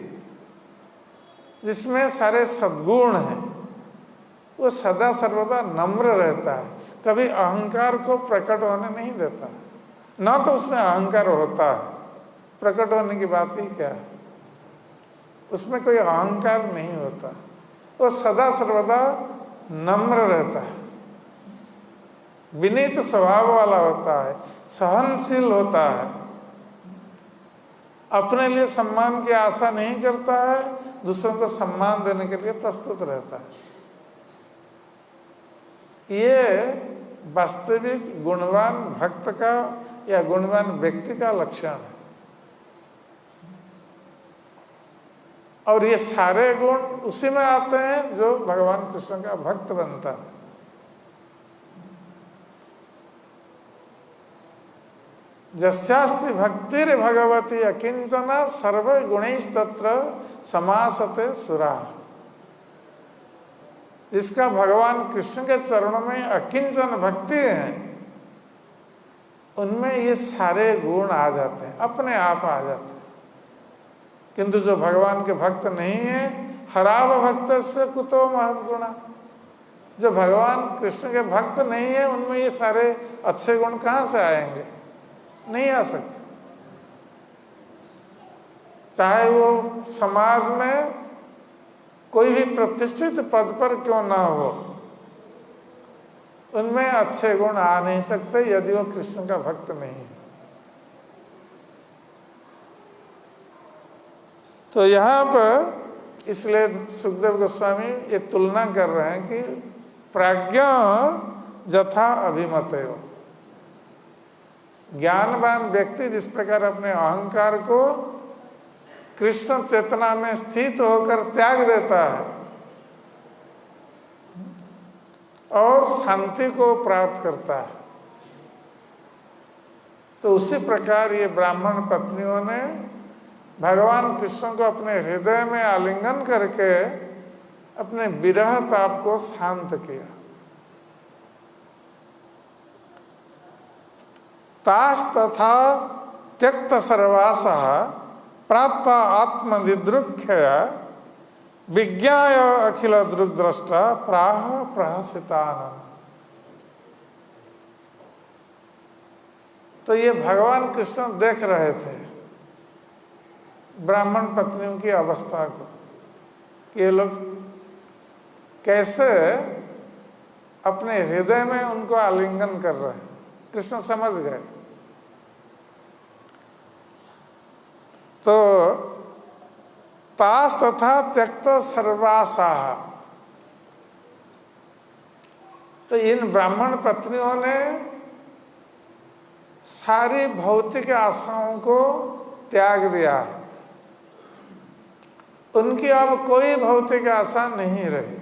जिसमें सारे सद्गुण हैं, वो सदा सर्वदा नम्र रहता है, कभी अहंकार को प्रकट होने नहीं देता, ना तो उसमें अहंकार होता है। प्रकट होने की बात ही क्या है, उसमें कोई अहंकार नहीं होता, वो सदा सर्वदा नम्र रहता है, विनीत स्वभाव वाला होता है, सहनशील होता है, अपने लिए सम्मान की आशा नहीं करता है, दूसरों को सम्मान देने के लिए प्रस्तुत रहता है। ये वास्तविक गुणवान भक्त का या गुणवान व्यक्ति का लक्षण है। और ये सारे गुण उसी में आते हैं जो भगवान कृष्ण का भक्त बनता है। जस्यास्ति भक्तिर भगवती अकिंचना सर्व गुणैस्तत्र समासते सुरा, जिसका भगवान कृष्ण के चरणों में अकिंचन भक्ति है, उनमें ये सारे गुण आ जाते हैं, अपने आप आ जाते हैं। किंतु जो भगवान के भक्त नहीं है, हराव भक्त से कुतो महत् गुणा, जो भगवान कृष्ण के भक्त नहीं है, उनमें ये सारे अच्छे गुण कहाँ से आएंगे? नहीं आ सकते। चाहे वो समाज में कोई भी प्रतिष्ठित पद पर क्यों ना हो, उनमें अच्छे गुण आ नहीं सकते यदि वो कृष्ण का भक्त नहीं है। तो यहाँ पर इसलिए सुखदेव गोस्वामी ये तुलना कर रहे हैं कि प्राज्ञा जथा अभिमतयो, ज्ञानवान व्यक्ति जिस प्रकार अपने अहंकार को कृष्ण चेतना में स्थित होकर त्याग देता है और शांति को प्राप्त करता है, तो उसी प्रकार ये ब्राह्मण पत्नियों ने भगवान कृष्ण को अपने हृदय में आलिंगन करके अपने विरह ताप को शांत किया। तास तथा त्यक्त सर्वासः प्राप्त आत्मनिदृक्षया विज्ञाय अखिल दृग्द्रष्टा प्राह प्रहसितानन। तो ये भगवान कृष्ण देख रहे थे ब्राह्मण पत्नियों की अवस्था को, कि ये लोग कैसे अपने हृदय में उनको आलिंगन कर रहे हैं। कृष्ण समझ गए। तो तास तथा त्यक्त सर्वासा, तो इन ब्राह्मण पत्नियों ने सारी भौतिक आशाओं को त्याग दिया। उनकी अब कोई भौतिक आशा नहीं रही।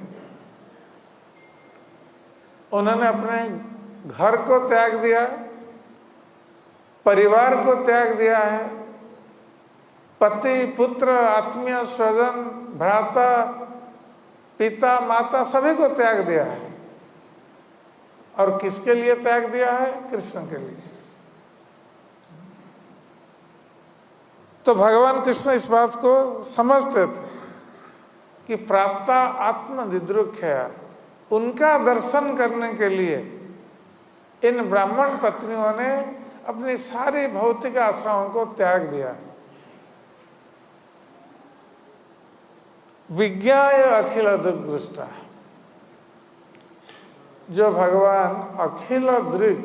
उन्होंने अपने घर को त्याग दिया, परिवार को त्याग दिया है, पति पुत्र आत्मीय स्वजन भ्राता पिता माता सभी को त्याग दिया है। और किसके लिए त्याग दिया है? कृष्ण के लिए। तो भगवान कृष्ण इस बात को समझते थे कि प्राप्ता आत्मनिदृक्ष है, उनका दर्शन करने के लिए इन ब्राह्मण पत्नियों ने अपनी सारी भौतिक आशाओं को त्याग दिया। विज्ञाय अखिल दृग्दृष्टा, जो भगवान अखिल दृग,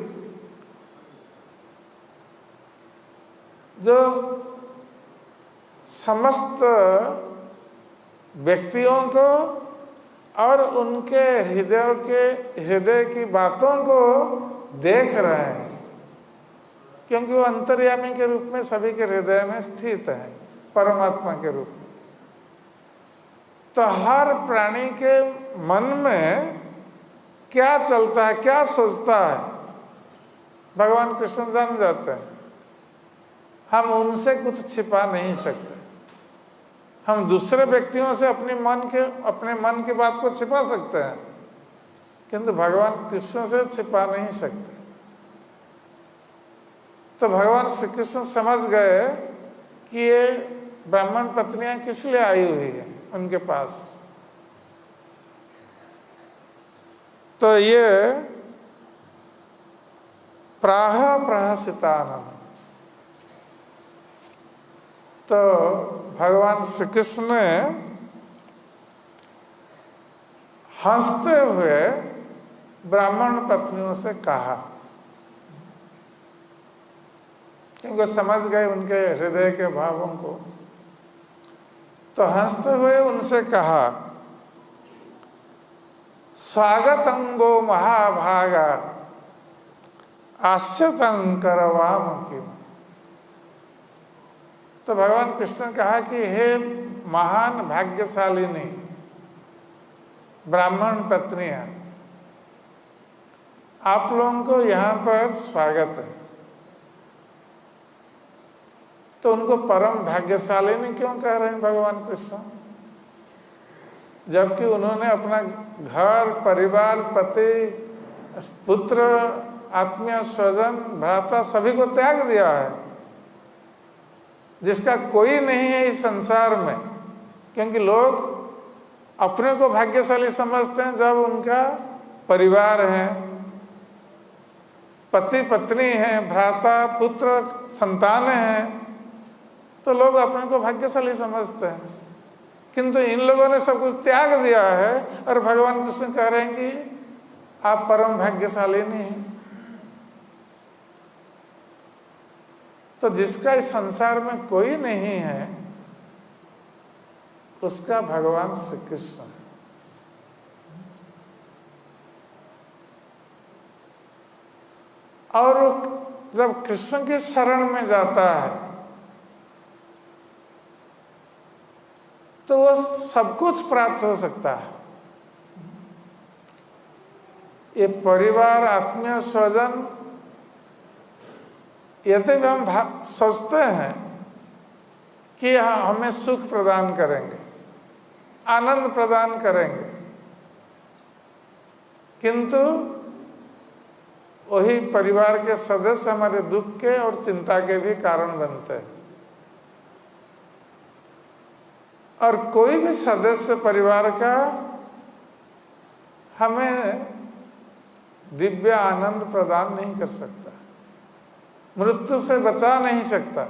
जो समस्त व्यक्तियों को और उनके हृदय की बातों को देख रहे हैं, क्योंकि वो अंतर्यामी के रूप में सभी के हृदय में स्थित है, परमात्मा के रूप में। तो हर प्राणी के मन में क्या चलता है, क्या सोचता है, भगवान कृष्ण जान जाते हैं। हम उनसे कुछ छिपा नहीं सकते। हम दूसरे व्यक्तियों से अपने मन की बात को छिपा सकते हैं, किंतु भगवान कृष्ण से छिपा नहीं सकते। तो भगवान श्री कृष्ण समझ गए कि ये ब्राह्मण पत्नियां किस लिए आई हुई है उनके पास। तो ये प्राह प्रहसितानम, तो भगवान श्री कृष्ण ने हंसते हुए ब्राह्मण पत्नियों से कहा, क्योंकि समझ गए उनके हृदय के भावों को। तो हंसते हुए उनसे कहा, स्वागतंगो महाभागा आस्यतं करवाम किम। तो भगवान कृष्ण ने कहा कि हे महान भाग्यशालिनी ब्राह्मण पत्नियां, आप लोगों को यहाँ पर स्वागत है। तो उनको परम भाग्यशालिनी क्यों कह रहे हैं भगवान कृष्ण, जबकि उन्होंने अपना घर परिवार, पति, पुत्र, आत्मीय, स्वजन, भ्राता सभी को त्याग दिया है, जिसका कोई नहीं है इस संसार में। क्योंकि लोग अपने को भाग्यशाली समझते हैं जब उनका परिवार है, पति पत्नी है, भ्राता पुत्र संतानें हैं, तो लोग अपने को भाग्यशाली समझते हैं। किंतु इन लोगों ने सब कुछ त्याग दिया है और भगवान कृष्ण कह रहे हैं कि आप परम भाग्यशाली नहीं हैं। तो जिसका इस संसार में कोई नहीं है उसका भगवान श्री कृष्ण है। और जब कृष्ण की शरण में जाता है तो वो सब कुछ प्राप्त हो सकता है। ये परिवार, आत्मीय, स्वजन, यदि भी हम सोचते हैं कि हमें सुख प्रदान करेंगे, आनंद प्रदान करेंगे, किंतु वही परिवार के सदस्य हमारे दुख के और चिंता के भी कारण बनते हैं। और कोई भी सदस्य परिवार का हमें दिव्य आनंद प्रदान नहीं कर सकता, मृत्यु से बचा नहीं सकता।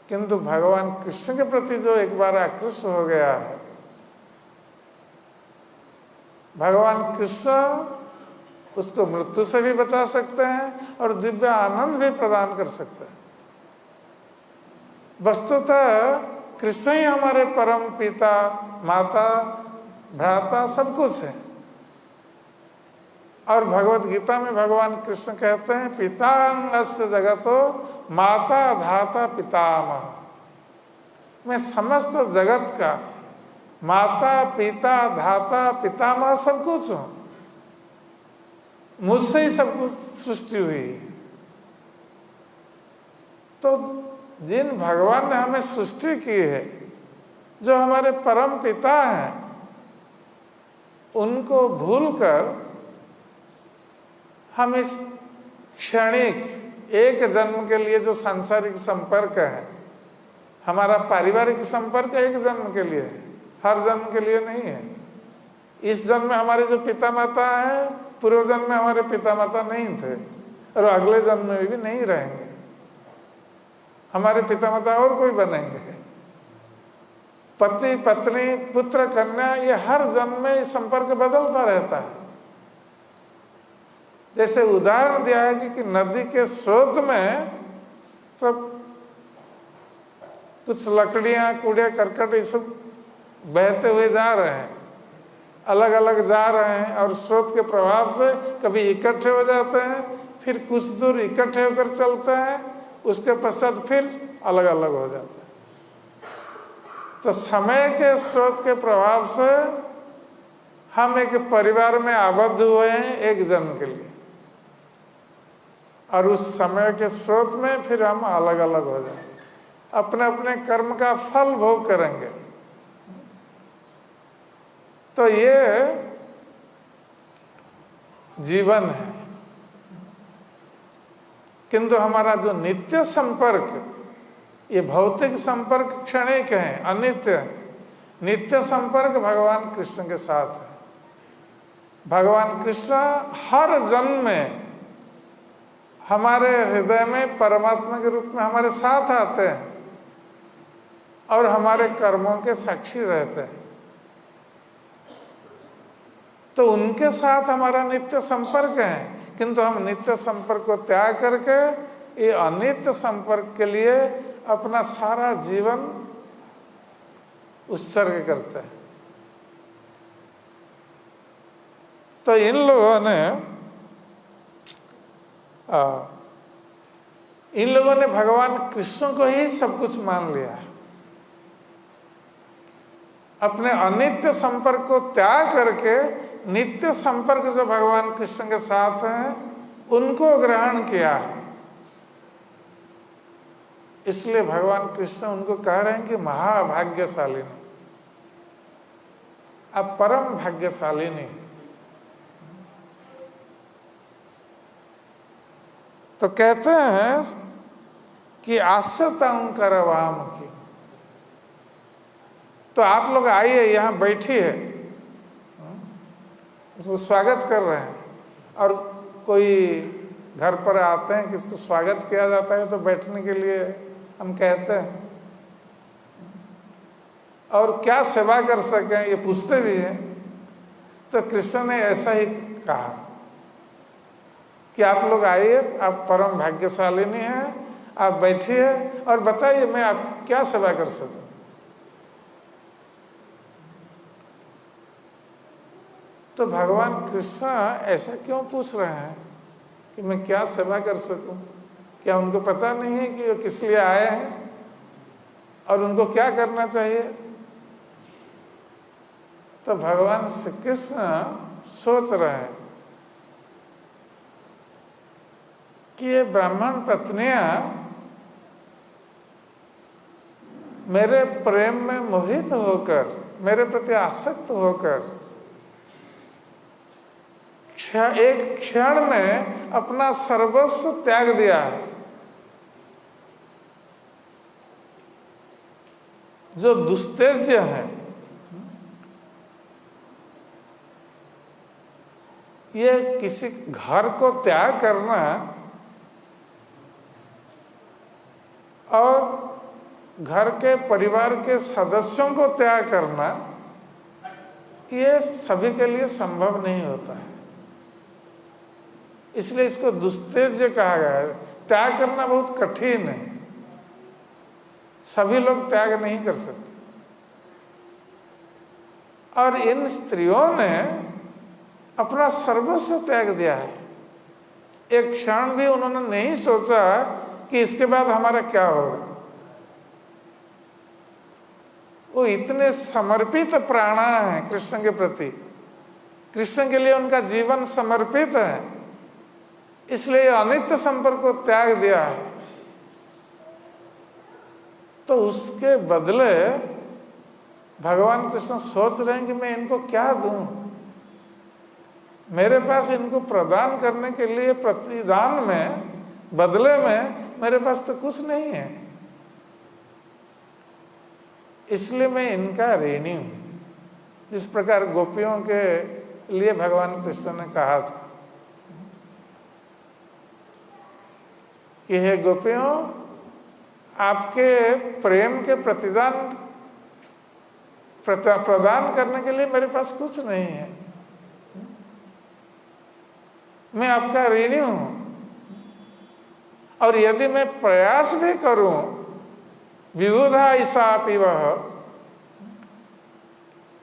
किंतु भगवान कृष्ण के प्रति जो एक बार आकृष्ट हो गया है, भगवान कृष्ण उसको मृत्यु से भी बचा सकते हैं और दिव्य आनंद भी प्रदान कर सकते हैं। वस्तुतः कृष्ण ही हमारे परम पिता, माता, भ्राता सब कुछ है। और भगवत गीता में भगवान कृष्ण कहते हैं, पितांगस्य जगतो माता धाता पितामह। मैं समस्त जगत का माता, पिता, धाता, पितामह सब कुछ हूं। मुझसे ही सब कुछ सृष्टि हुई है। तो जिन भगवान ने हमें सृष्टि की है, जो हमारे परम पिता हैं, उनको भूलकर हम इस क्षणिक एक जन्म के लिए जो सांसारिक संपर्क है, हमारा पारिवारिक संपर्क एक जन्म के लिए है, हर जन्म के लिए नहीं है। इस जन्म में हमारे जो पिता माता हैं, पूर्व जन्म में हमारे पिता माता नहीं थे और अगले जन्म में भी नहीं रहेंगे। हमारे पिता माता और कोई बनेंगे। पति पत्नी, पुत्र कन्या, ये हर जन्म में संपर्क बदलता रहता है। जैसे उदाहरण दिया है कि नदी के स्रोत में सब कुछ लकड़ियां, कूड़े करकट ये सब बहते हुए जा रहे हैं, अलग अलग जा रहे हैं, और स्रोत के प्रभाव से कभी इकट्ठे हो जाते हैं, फिर कुछ दूर इकट्ठे होकर चलते हैं, उसके पश्चात फिर अलग अलग हो जाते हैं। तो समय के स्रोत के प्रभाव से हम एक परिवार में आबद्ध हुए हैं एक जन्म के लिए, और उस समय के स्रोत में फिर हम अलग अलग हो जाएंगे, अपने अपने कर्म का फल भोग करेंगे। तो ये जीवन है। किंतु हमारा जो नित्य संपर्क, ये भौतिक संपर्क क्षणिक है, अनित्य है। नित्य संपर्क भगवान कृष्ण के साथ है। भगवान कृष्ण हर जन्म में हमारे हृदय में परमात्मा के रूप में हमारे साथ आते हैं और हमारे कर्मों के साक्षी रहते हैं। तो उनके साथ हमारा नित्य संपर्क है, किंतु हम नित्य संपर्क को त्याग करके ये अनित्य संपर्क के लिए अपना सारा जीवन उत्सर्ग करते हैं। तो इन लोगों ने भगवान कृष्ण को ही सब कुछ मान लिया। अपने अनित्य संपर्क को त्याग करके नित्य संपर्क जो भगवान कृष्ण के साथ है उनको ग्रहण किया। इसलिए भगवान कृष्ण उनको कह रहे हैं कि महाभाग्यशालिनी, आप परम भाग्यशालिनी। तो कहते हैं कि आश्रताऊं करवाम की। तो आप लोग आइए, यहाँ बैठिए, उसको स्वागत कर रहे हैं। और कोई घर पर आते हैं, किसको स्वागत किया जाता है तो बैठने के लिए हम कहते हैं, और क्या सेवा कर सकें ये पूछते भी हैं। तो कृष्ण ने ऐसा ही कहा कि आप लोग आइए, आप परम भाग्यशालिनी हैं, आप बैठिए और बताइए मैं आपकी क्या सेवा कर सकूं। तो भगवान कृष्ण ऐसा क्यों पूछ रहे हैं कि मैं क्या सेवा कर सकूं? क्या उनको पता नहीं है कि वो किस लिए आए हैं और उनको क्या करना चाहिए? तो भगवान श्री कृष्ण सोच रहे हैं कि ये ब्राह्मण पत्नियां मेरे प्रेम में मोहित होकर, मेरे प्रति आसक्त होकर एक क्षण में अपना सर्वस्व त्याग दिया है। जो दुस्तेज्य है, ये किसी घर को त्याग करना और घर के परिवार के सदस्यों को त्याग करना, ये सभी के लिए संभव नहीं होता है। इसलिए इसको दुस्तेज्य कहा गया है। त्याग करना बहुत कठिन है, सभी लोग त्याग नहीं कर सकते। और इन स्त्रियों ने अपना सर्वस्व त्याग दिया है। एक क्षण भी उन्होंने नहीं सोचा कि इसके बाद हमारा क्या होगा। वो इतने समर्पित प्राणा हैं कृष्ण के प्रति, कृष्ण के लिए उनका जीवन समर्पित है, इसलिए अनित्य संपर्क को त्याग दिया है। तो उसके बदले भगवान कृष्ण सोच रहे हैं कि मैं इनको क्या दूं। मेरे पास इनको प्रदान करने के लिए प्रतिदान में, बदले में मेरे पास तो कुछ नहीं है, इसलिए मैं इनका ऋणी हूं। जिस प्रकार गोपियों के लिए भगवान कृष्ण ने कहा था कि हे गोपियों, आपके प्रेम के प्रदान करने के लिए मेरे पास कुछ नहीं है, मैं आपका ऋणी हूं। और यदि मैं प्रयास भी करूं, विबुधा ईसा पिवः,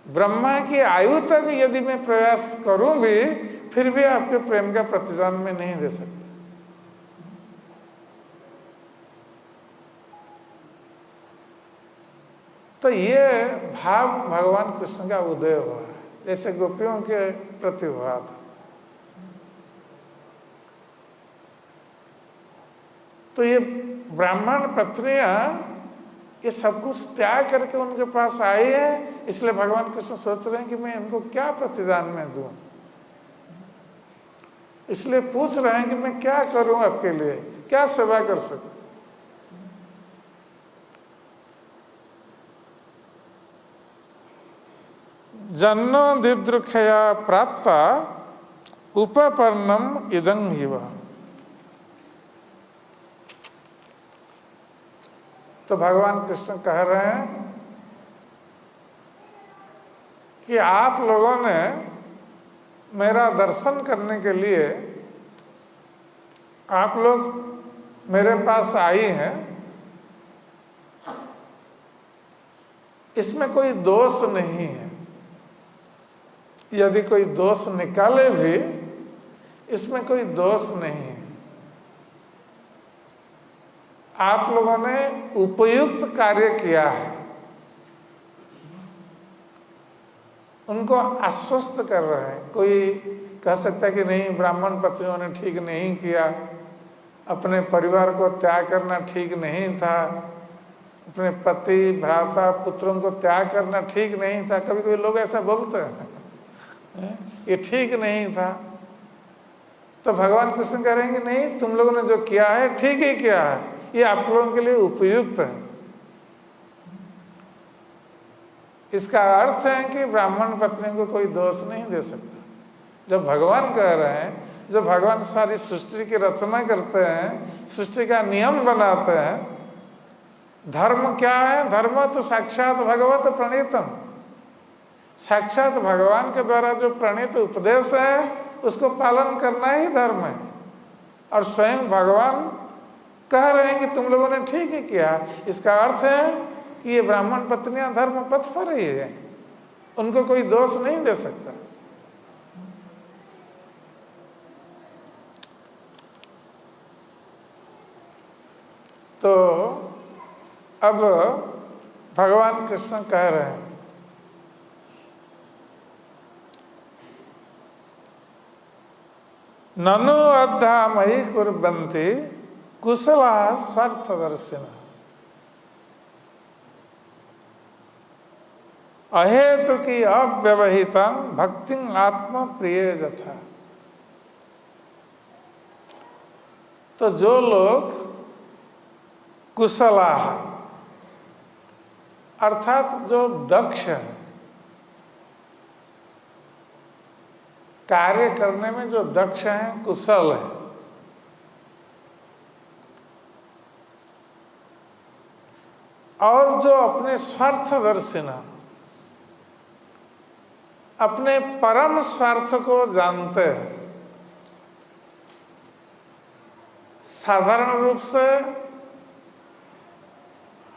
ब्रह्मा की आयु तक यदि मैं प्रयास करूं भी, फिर भी आपके प्रेम का प्रतिदान में नहीं दे सकता। तो ये भाव भगवान कृष्ण का उदय हुआ है, जैसे गोपियों के प्रति हुआ था। तो ये ब्राह्मण पत्नियां ये सब कुछ त्याग करके उनके पास आई है, इसलिए भगवान कृष्ण सोच रहे हैं कि मैं इनको क्या प्रतिदान में दूं, इसलिए पूछ रहे हैं कि मैं क्या करूं आपके लिए, क्या सेवा कर सकूं। जन्नो दिदृक्षया प्राप्त उपपर्णम इदं हिव। तो भगवान कृष्ण कह रहे हैं कि आप लोगों ने मेरा दर्शन करने के लिए आप लोग मेरे पास आई हैं, इसमें कोई दोष नहीं है। यदि कोई दोष निकाले भी इसमें कोई दोष नहीं है। आप लोगों ने उपयुक्त कार्य किया है, उनको आश्वस्त कर रहे हैं। कोई कह सकता है कि नहीं, ब्राह्मण पत्नियों ने ठीक नहीं किया, अपने परिवार को त्याग करना ठीक नहीं था, अपने पति भ्राता पुत्रों को त्याग करना ठीक नहीं था। कभी कभी लोग ऐसा बोलते हैं ये ठीक नहीं था। तो भगवान कृष्ण कह रहे हैं कि नहीं, तुम लोगों ने जो किया है ठीक ही किया है, ये आप लोगों के लिए उपयुक्त है। इसका अर्थ है कि ब्राह्मण पत्नी को कोई दोष नहीं दे सकता। जब भगवान कह रहे हैं, जब भगवान सारी सृष्टि की रचना करते हैं, सृष्टि का नियम बनाते हैं, धर्म क्या है? धर्म तो साक्षात भगवत प्रणीतम, साक्षात भगवान के द्वारा जो प्रणीत उपदेश है उसको पालन करना ही धर्म है। और स्वयं भगवान कह रहे हैं कि तुम लोगों ने ठीक ही किया। इसका अर्थ है कि ये ब्राह्मण पत्नियां धर्म पथ पर ही है, उनको कोई दोष नहीं दे सकता। तो अब भगवान कृष्ण कह रहे हैं ननु अद्धा मयि कुर्वन्ति कुशला स्वार्थदर्शिनः अहेतुकी अव्यवहितं भक्तिं आत्म प्रिय यथा। तो जो लोग कुशला है, अर्थात जो दक्ष है, कार्य करने में जो दक्ष हैं, कुशल है, और जो अपने स्वार्थदर्शिना, अपने परम स्वार्थ को जानते हैं। साधारण रूप से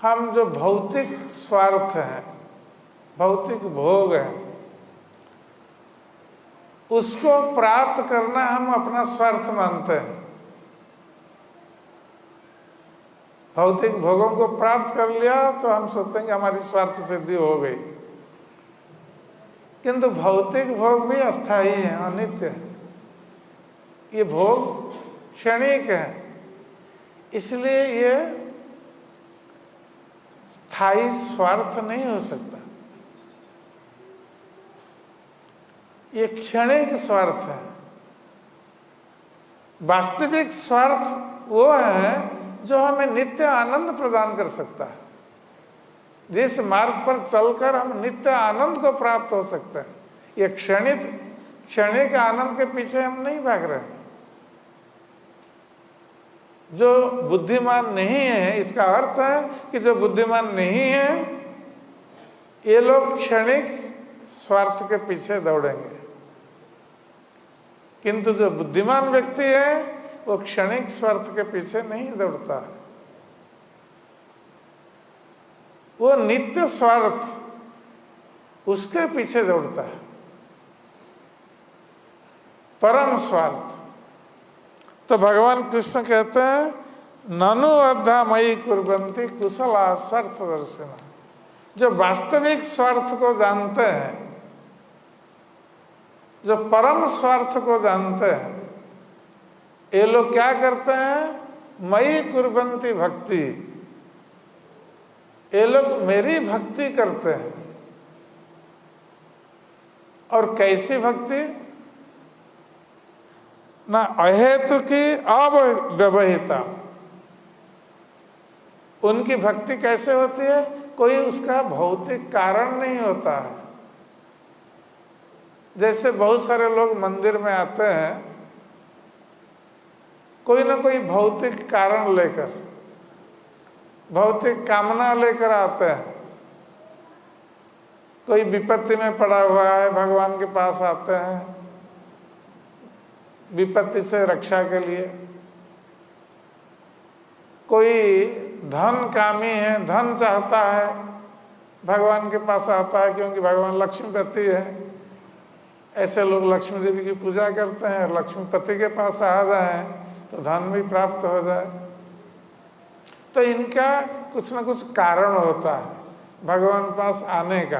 हम जो भौतिक स्वार्थ है, भौतिक भोग है, उसको प्राप्त करना हम अपना स्वार्थ मानते हैं। भौतिक भोगों को प्राप्त कर लिया तो हम सोचते हैं कि हमारी स्वार्थ सिद्धि हो गई। किंतु भौतिक भोग भी अस्थायी है, अनित्य है। ये भोग क्षणिक है, इसलिए ये स्थायी स्वार्थ नहीं हो सकता। ये क्षणिक स्वार्थ है। वास्तविक स्वार्थ वो है जो हमें नित्य आनंद प्रदान कर सकता है। जिस मार्ग पर चलकर हम नित्य आनंद को प्राप्त हो सकते हैं। ये क्षणिक आनंद के पीछे हम नहीं भाग रहे। जो बुद्धिमान नहीं है, इसका अर्थ है कि जो बुद्धिमान नहीं है, ये लोग क्षणिक स्वार्थ के पीछे दौड़ेंगे। किंतु जो बुद्धिमान व्यक्ति है वो क्षणिक स्वार्थ के पीछे नहीं दौड़ता है, वो नित्य स्वार्थ उसके पीछे दौड़ता है, परम स्वार्थ। तो भगवान कृष्ण कहते हैं ननु अद्धा मयि कुर्वन्ति कुशला स्वार्थदर्शिनः। जो वास्तविक स्वार्थ को जानते हैं, जो परम स्वार्थ को जानते हैं, ये लोग क्या करते हैं? मयि कुर्वन्ति भक्ति, ये लोग मेरी भक्ति करते हैं। और कैसी भक्ति? ना अहेतु की अव्यवहिता। उनकी भक्ति कैसे होती है? कोई उसका भौतिक कारण नहीं होता है। जैसे बहुत सारे लोग मंदिर में आते हैं कोई ना कोई भौतिक कारण लेकर, भौतिक कामना लेकर आते हैं। कोई विपत्ति में पड़ा हुआ है, भगवान के पास आते हैं विपत्ति से रक्षा के लिए। कोई धन कामी है, धन चाहता है, भगवान के पास आता है क्योंकि भगवान लक्ष्मीपति है। ऐसे लोग लक्ष्मी देवी की पूजा करते हैं और लक्ष्मीपति के पास आ जाए तो धन भी प्राप्त हो जाए। तो इनका कुछ ना कुछ कारण होता है भगवान पास आने का।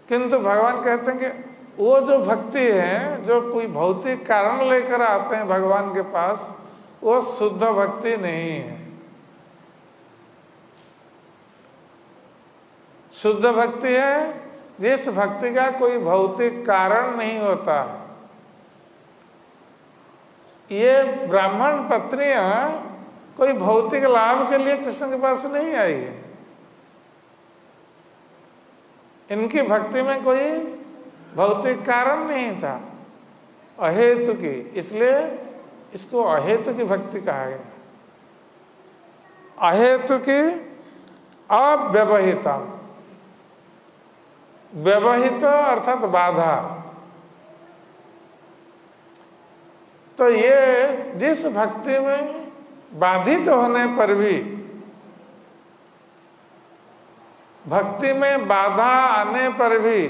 किंतु भगवान कहते हैं कि वो जो भक्ति है, जो कोई भौतिक कारण लेकर आते हैं भगवान के पास, वो शुद्ध भक्ति नहीं है। शुद्ध भक्ति है जिस भक्ति का कोई भौतिक कारण नहीं होता। ये ब्राह्मण पत्नियां कोई भौतिक लाभ के लिए कृष्ण के पास नहीं आई है। इनकी भक्ति में कोई भौतिक कारण नहीं था, अहेतु की, इसलिए इसको अहेतु की भक्ति कहा गया। अहेतु की अव्यवहिता, व्यवहित अर्थात बाधा। तो ये जिस भक्ति में बाधित होने पर भी, भक्ति में बाधा आने पर भी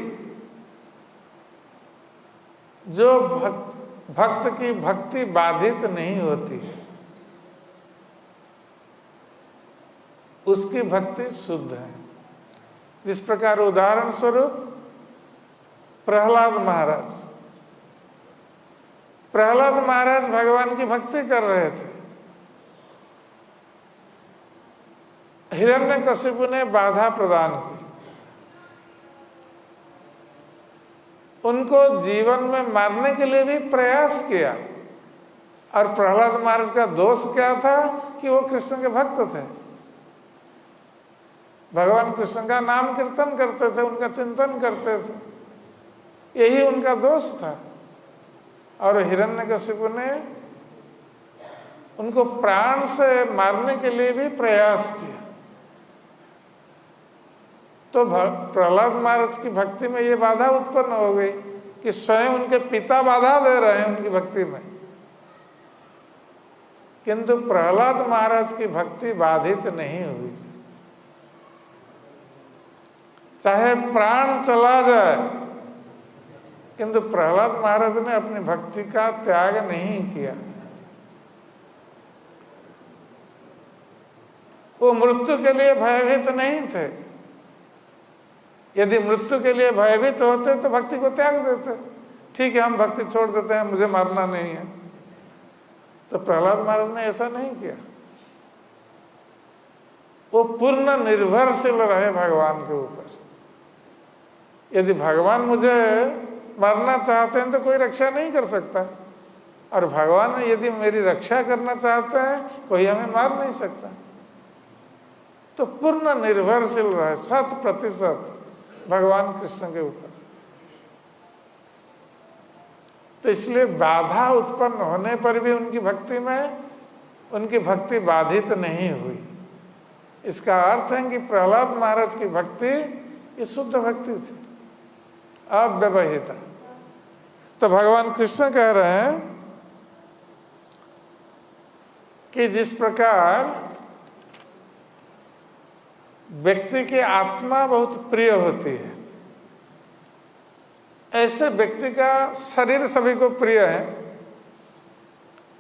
जो भक्त की भक्ति बाधित नहीं होती, उसकी भक्ति शुद्ध है। जिस प्रकार उदाहरण स्वरूप प्रहलाद महाराज भगवान की भक्ति कर रहे थे। हिरण्यकशिपु ने बाधा प्रदान की, उनको जीवन में मारने के लिए भी प्रयास किया। और प्रहलाद महाराज का दोष क्या था? कि वो कृष्ण के भक्त थे, भगवान कृष्ण का नाम कीर्तन करते थे, उनका चिंतन करते थे, यही उनका दोष था। और हिरण्यकशिपु ने उनको प्राण से मारने के लिए भी प्रयास किया। तो प्रहलाद महाराज की भक्ति में ये बाधा उत्पन्न हो गई कि स्वयं उनके पिता बाधा दे रहे हैं उनकी भक्ति में, किंतु प्रहलाद महाराज की भक्ति बाधित नहीं हुई। चाहे प्राण चला जाए, किंतु प्रहलाद महाराज ने अपनी भक्ति का त्याग नहीं किया। वो मृत्यु के लिए भयभीत नहीं थे। यदि मृत्यु के लिए भयभीत होते तो भक्ति को त्याग देते। ठीक है, हम भक्ति छोड़ देते हैं, मुझे मारना नहीं है। तो प्रहलाद महाराज ने ऐसा नहीं किया। वो पूर्ण निर्भरशील रहे भगवान के ऊपर। यदि भगवान मुझे मारना चाहते हैं तो कोई रक्षा नहीं कर सकता, और भगवान यदि मेरी रक्षा करना चाहते हैं कोई हमें मार नहीं सकता। तो पूर्ण निर्भरशील रहे 100% भगवान कृष्ण के ऊपर। तो इसलिए बाधा उत्पन्न होने पर भी उनकी भक्ति में उनकी भक्ति बाधित नहीं हुई। इसका अर्थ है कि प्रहलाद महाराज की भक्ति ये शुद्ध भक्ति थी, अव्यवहिता। तो भगवान कृष्ण कह रहे हैं कि जिस प्रकार व्यक्ति की आत्मा बहुत प्रिय होती है, ऐसे व्यक्ति का शरीर सभी को प्रिय है।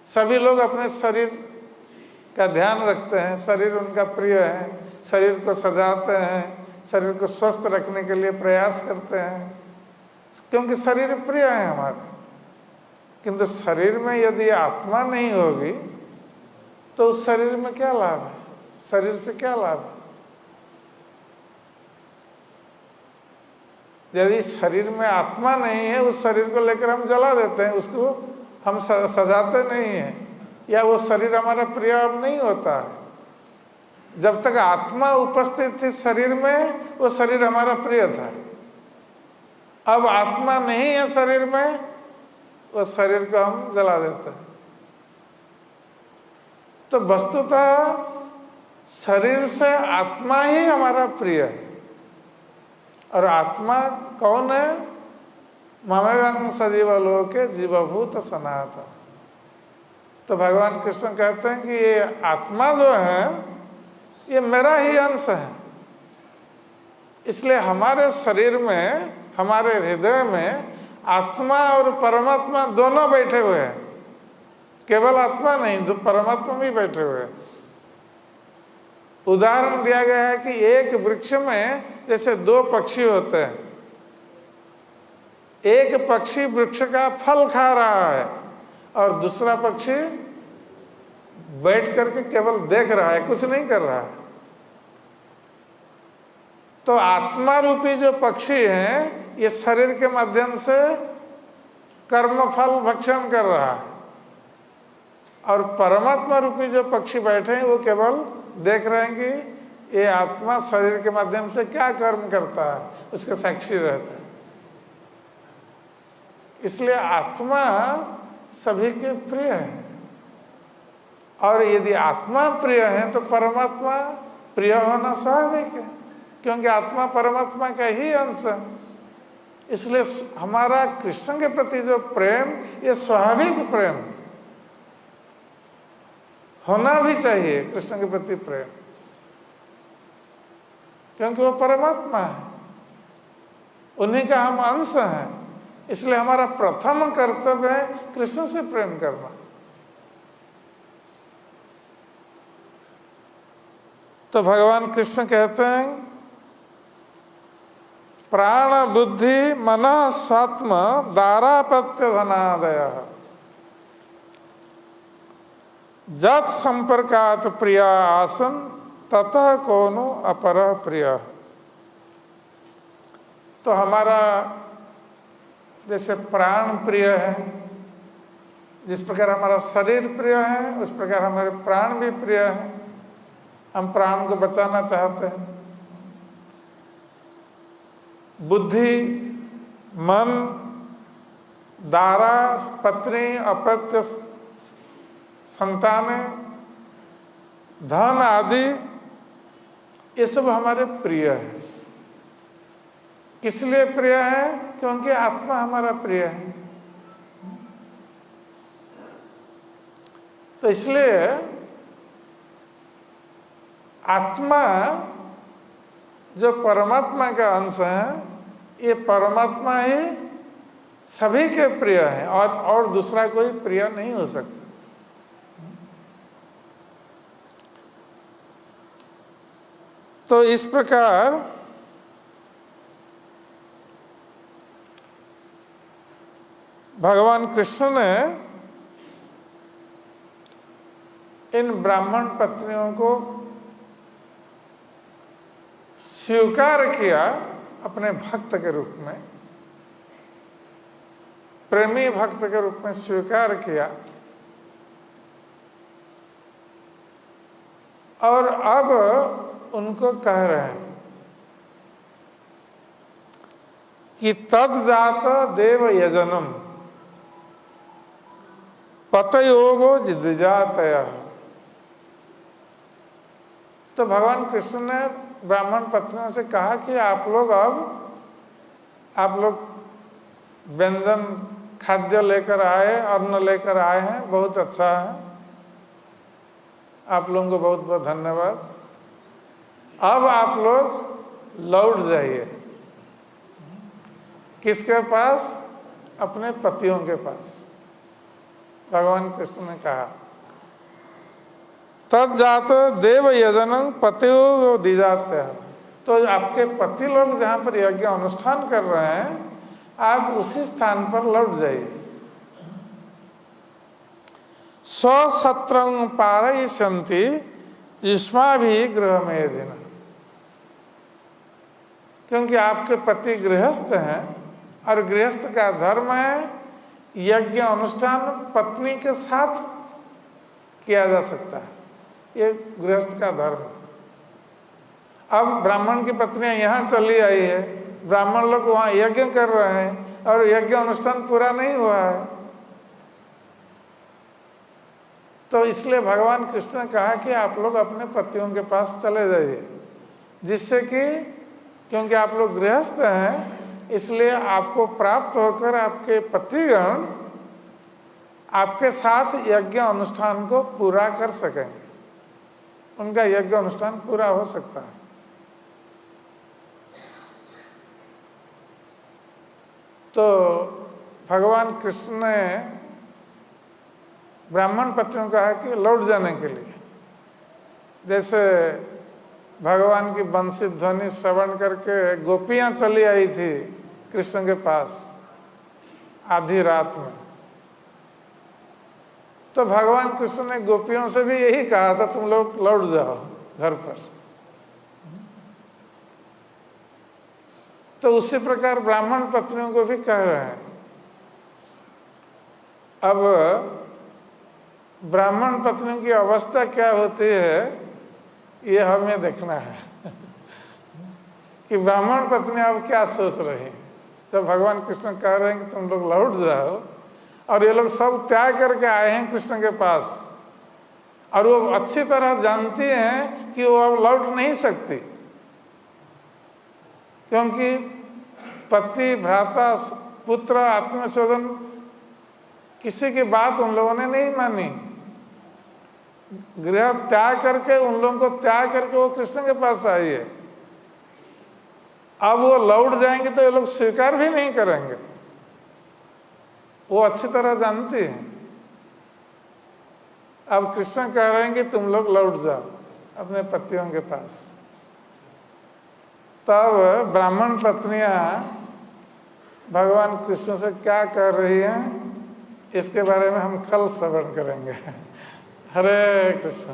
सभी लोग अपने शरीर का ध्यान रखते हैं, शरीर उनका प्रिय है, शरीर को सजाते हैं, शरीर को स्वस्थ रखने के लिए प्रयास करते हैं, क्योंकि शरीर प्रिय है हमारे। किंतु शरीर में यदि आत्मा नहीं होगी तो उस शरीर में क्या लाभ है, शरीर से क्या लाभ है? यदि शरीर में आत्मा नहीं है, उस शरीर को लेकर हम जला देते हैं, उसको हम सजाते नहीं हैं, या वो शरीर हमारा प्रिय अब नहीं होता है। जब तक आत्मा उपस्थित थी शरीर में, वो शरीर हमारा प्रिय था। अब आत्मा नहीं है शरीर में, वो शरीर को हम जला देते हैं। तो वस्तुतः शरीर से आत्मा ही हमारा प्रिय है। और आत्मा कौन है? ममेवं सजीव लोके जीवभूत सनातन। तो भगवान कृष्ण कहते हैं कि ये आत्मा जो है ये मेरा ही अंश है। इसलिए हमारे शरीर में, हमारे हृदय में आत्मा और परमात्मा दोनों बैठे हुए हैं। केवल आत्मा नहीं, तो परमात्मा भी बैठे हुए हैं। उदाहरण दिया गया है कि एक वृक्ष में जैसे दो पक्षी होते हैं, एक पक्षी वृक्ष का फल खा रहा है और दूसरा पक्षी बैठ करके केवल देख रहा है, कुछ नहीं कर रहा है। तो आत्मा रूपी जो पक्षी है ये शरीर के माध्यम से कर्म फल भक्षण कर रहा है, और परमात्मा रूपी जो पक्षी बैठे हैं वो केवल देख रहे हैं कि ये आत्मा शरीर के माध्यम से क्या कर्म करता है, उसके साक्षी रहते हैं। इसलिए आत्मा सभी के प्रिय है, और यदि आत्मा प्रिय है तो परमात्मा प्रिय होना स्वाभाविक है, क्योंकि आत्मा परमात्मा का ही अंश है। इसलिए हमारा कृष्ण के प्रति जो प्रेम, ये स्वाभाविक प्रेम होना भी चाहिए। कृष्ण के प्रति प्रेम, क्योंकि वो परमात्मा है, उन्हीं का हम अंश हैं। इसलिए हमारा प्रथम कर्तव्य है कृष्ण से प्रेम करना। तो भगवान कृष्ण कहते हैं प्राण बुद्धि मन स्वात्म दारापत्य धनादय जत संपर्कात प्रिया आसन ततः कोनो अपर प्रिय। तो हमारा जैसे प्राण प्रिय है, जिस प्रकार हमारा शरीर प्रिय है उस प्रकार हमारे प्राण भी प्रिय है। हम प्राण को बचाना चाहते हैं। बुद्धि, मन, दारा, पत्नी, अपत्य संतान, धन आदि, ये सब हमारे प्रिय है। किस लिए प्रिय है? क्योंकि आत्मा हमारा प्रिय है। तो इसलिए आत्मा जो परमात्मा का अंश है, ये परमात्मा ही सभी के प्रिय है, और दूसरा कोई प्रिय नहीं हो सकता। तो इस प्रकार भगवान कृष्ण ने इन ब्राह्मण पत्नियों को स्वीकार किया अपने भक्त के रूप में, प्रेमी भक्त के रूप में स्वीकार किया। और अब उनको कह रहे हैं कि तत्जात देव यजनम पतयोगो जिद्जातय। तो भगवान कृष्ण ने ब्राह्मण पत्नियों से कहा कि आप लोग व्यंजन खाद्य लेकर आए, अन्न लेकर आए हैं, बहुत अच्छा है, आप लोगों को बहुत बहुत धन्यवाद। अब आप लोग लौट जाइए। किसके पास? अपने पतियों के पास। भगवान कृष्ण ने कहा तज्जात देव यजन पतियो दिजाते हैं। तो आपके पति लोग जहाँ पर यज्ञ अनुष्ठान कर रहे हैं, आप उसी स्थान पर लौट जाइए। स्वसत्रं पारयिष्यन्ति युष्माभिः गृहमेधिना। क्योंकि आपके पति गृहस्थ हैं और गृहस्थ का धर्म है यज्ञ अनुष्ठान पत्नी के साथ किया जा सकता है, ये गृहस्थ का धर्म। अब ब्राह्मण की पत्नियां यहाँ चली आई है, ब्राह्मण लोग वहाँ यज्ञ कर रहे हैं और यज्ञ अनुष्ठान पूरा नहीं हुआ है, तो इसलिए भगवान कृष्ण ने कहा कि आप लोग अपने पतियों के पास चले जाइए, जिससे कि क्योंकि आप लोग गृहस्थ हैं इसलिए आपको प्राप्त होकर आपके पतिगण आपके साथ यज्ञ अनुष्ठान को पूरा कर सकेंगे, उनका यज्ञ अनुष्ठान पूरा हो सकता है। तो भगवान कृष्ण ने ब्राह्मण पत्नियों को कहा कि लौट जाने के लिए। जैसे भगवान की बंसी ध्वनि श्रवण करके गोपियां चली आई थी कृष्ण के पास आधी रात में, तो भगवान कृष्ण ने गोपियों से भी यही कहा था, तुम लोग लौट जाओ घर पर। तो उसी प्रकार ब्राह्मण पत्नियों को भी कह रहे हैं। अब ब्राह्मण पत्नियों की अवस्था क्या होती है ये हमें देखना है कि ब्राह्मण पत्नी अब क्या सोच रही है। तो भगवान कृष्ण कह रहे हैं कि तुम लोग लौट जाओ, और ये लोग सब त्याग करके आए हैं कृष्ण के पास, और वो अच्छी तरह जानती हैं कि वो अब लौट नहीं सकती, क्योंकि पति, भ्राता, पुत्र, आत्मीय स्वजन किसी की बात उन लोगों ने नहीं मानी। गृह त्याग करके, उन लोगों को त्याग करके वो कृष्ण के पास आई है। अब वो लौट जाएंगे तो ये लोग स्वीकार भी नहीं करेंगे, वो अच्छी तरह जानती हैं। अब कृष्ण कह रहे हैं कि तुम लोग लौट जाओ अपने पतियों के पास। तब ब्राह्मण पत्नियां भगवान कृष्ण से क्या कर रही हैं इसके बारे में हम कल श्रवण करेंगे। हरे कृष्ण।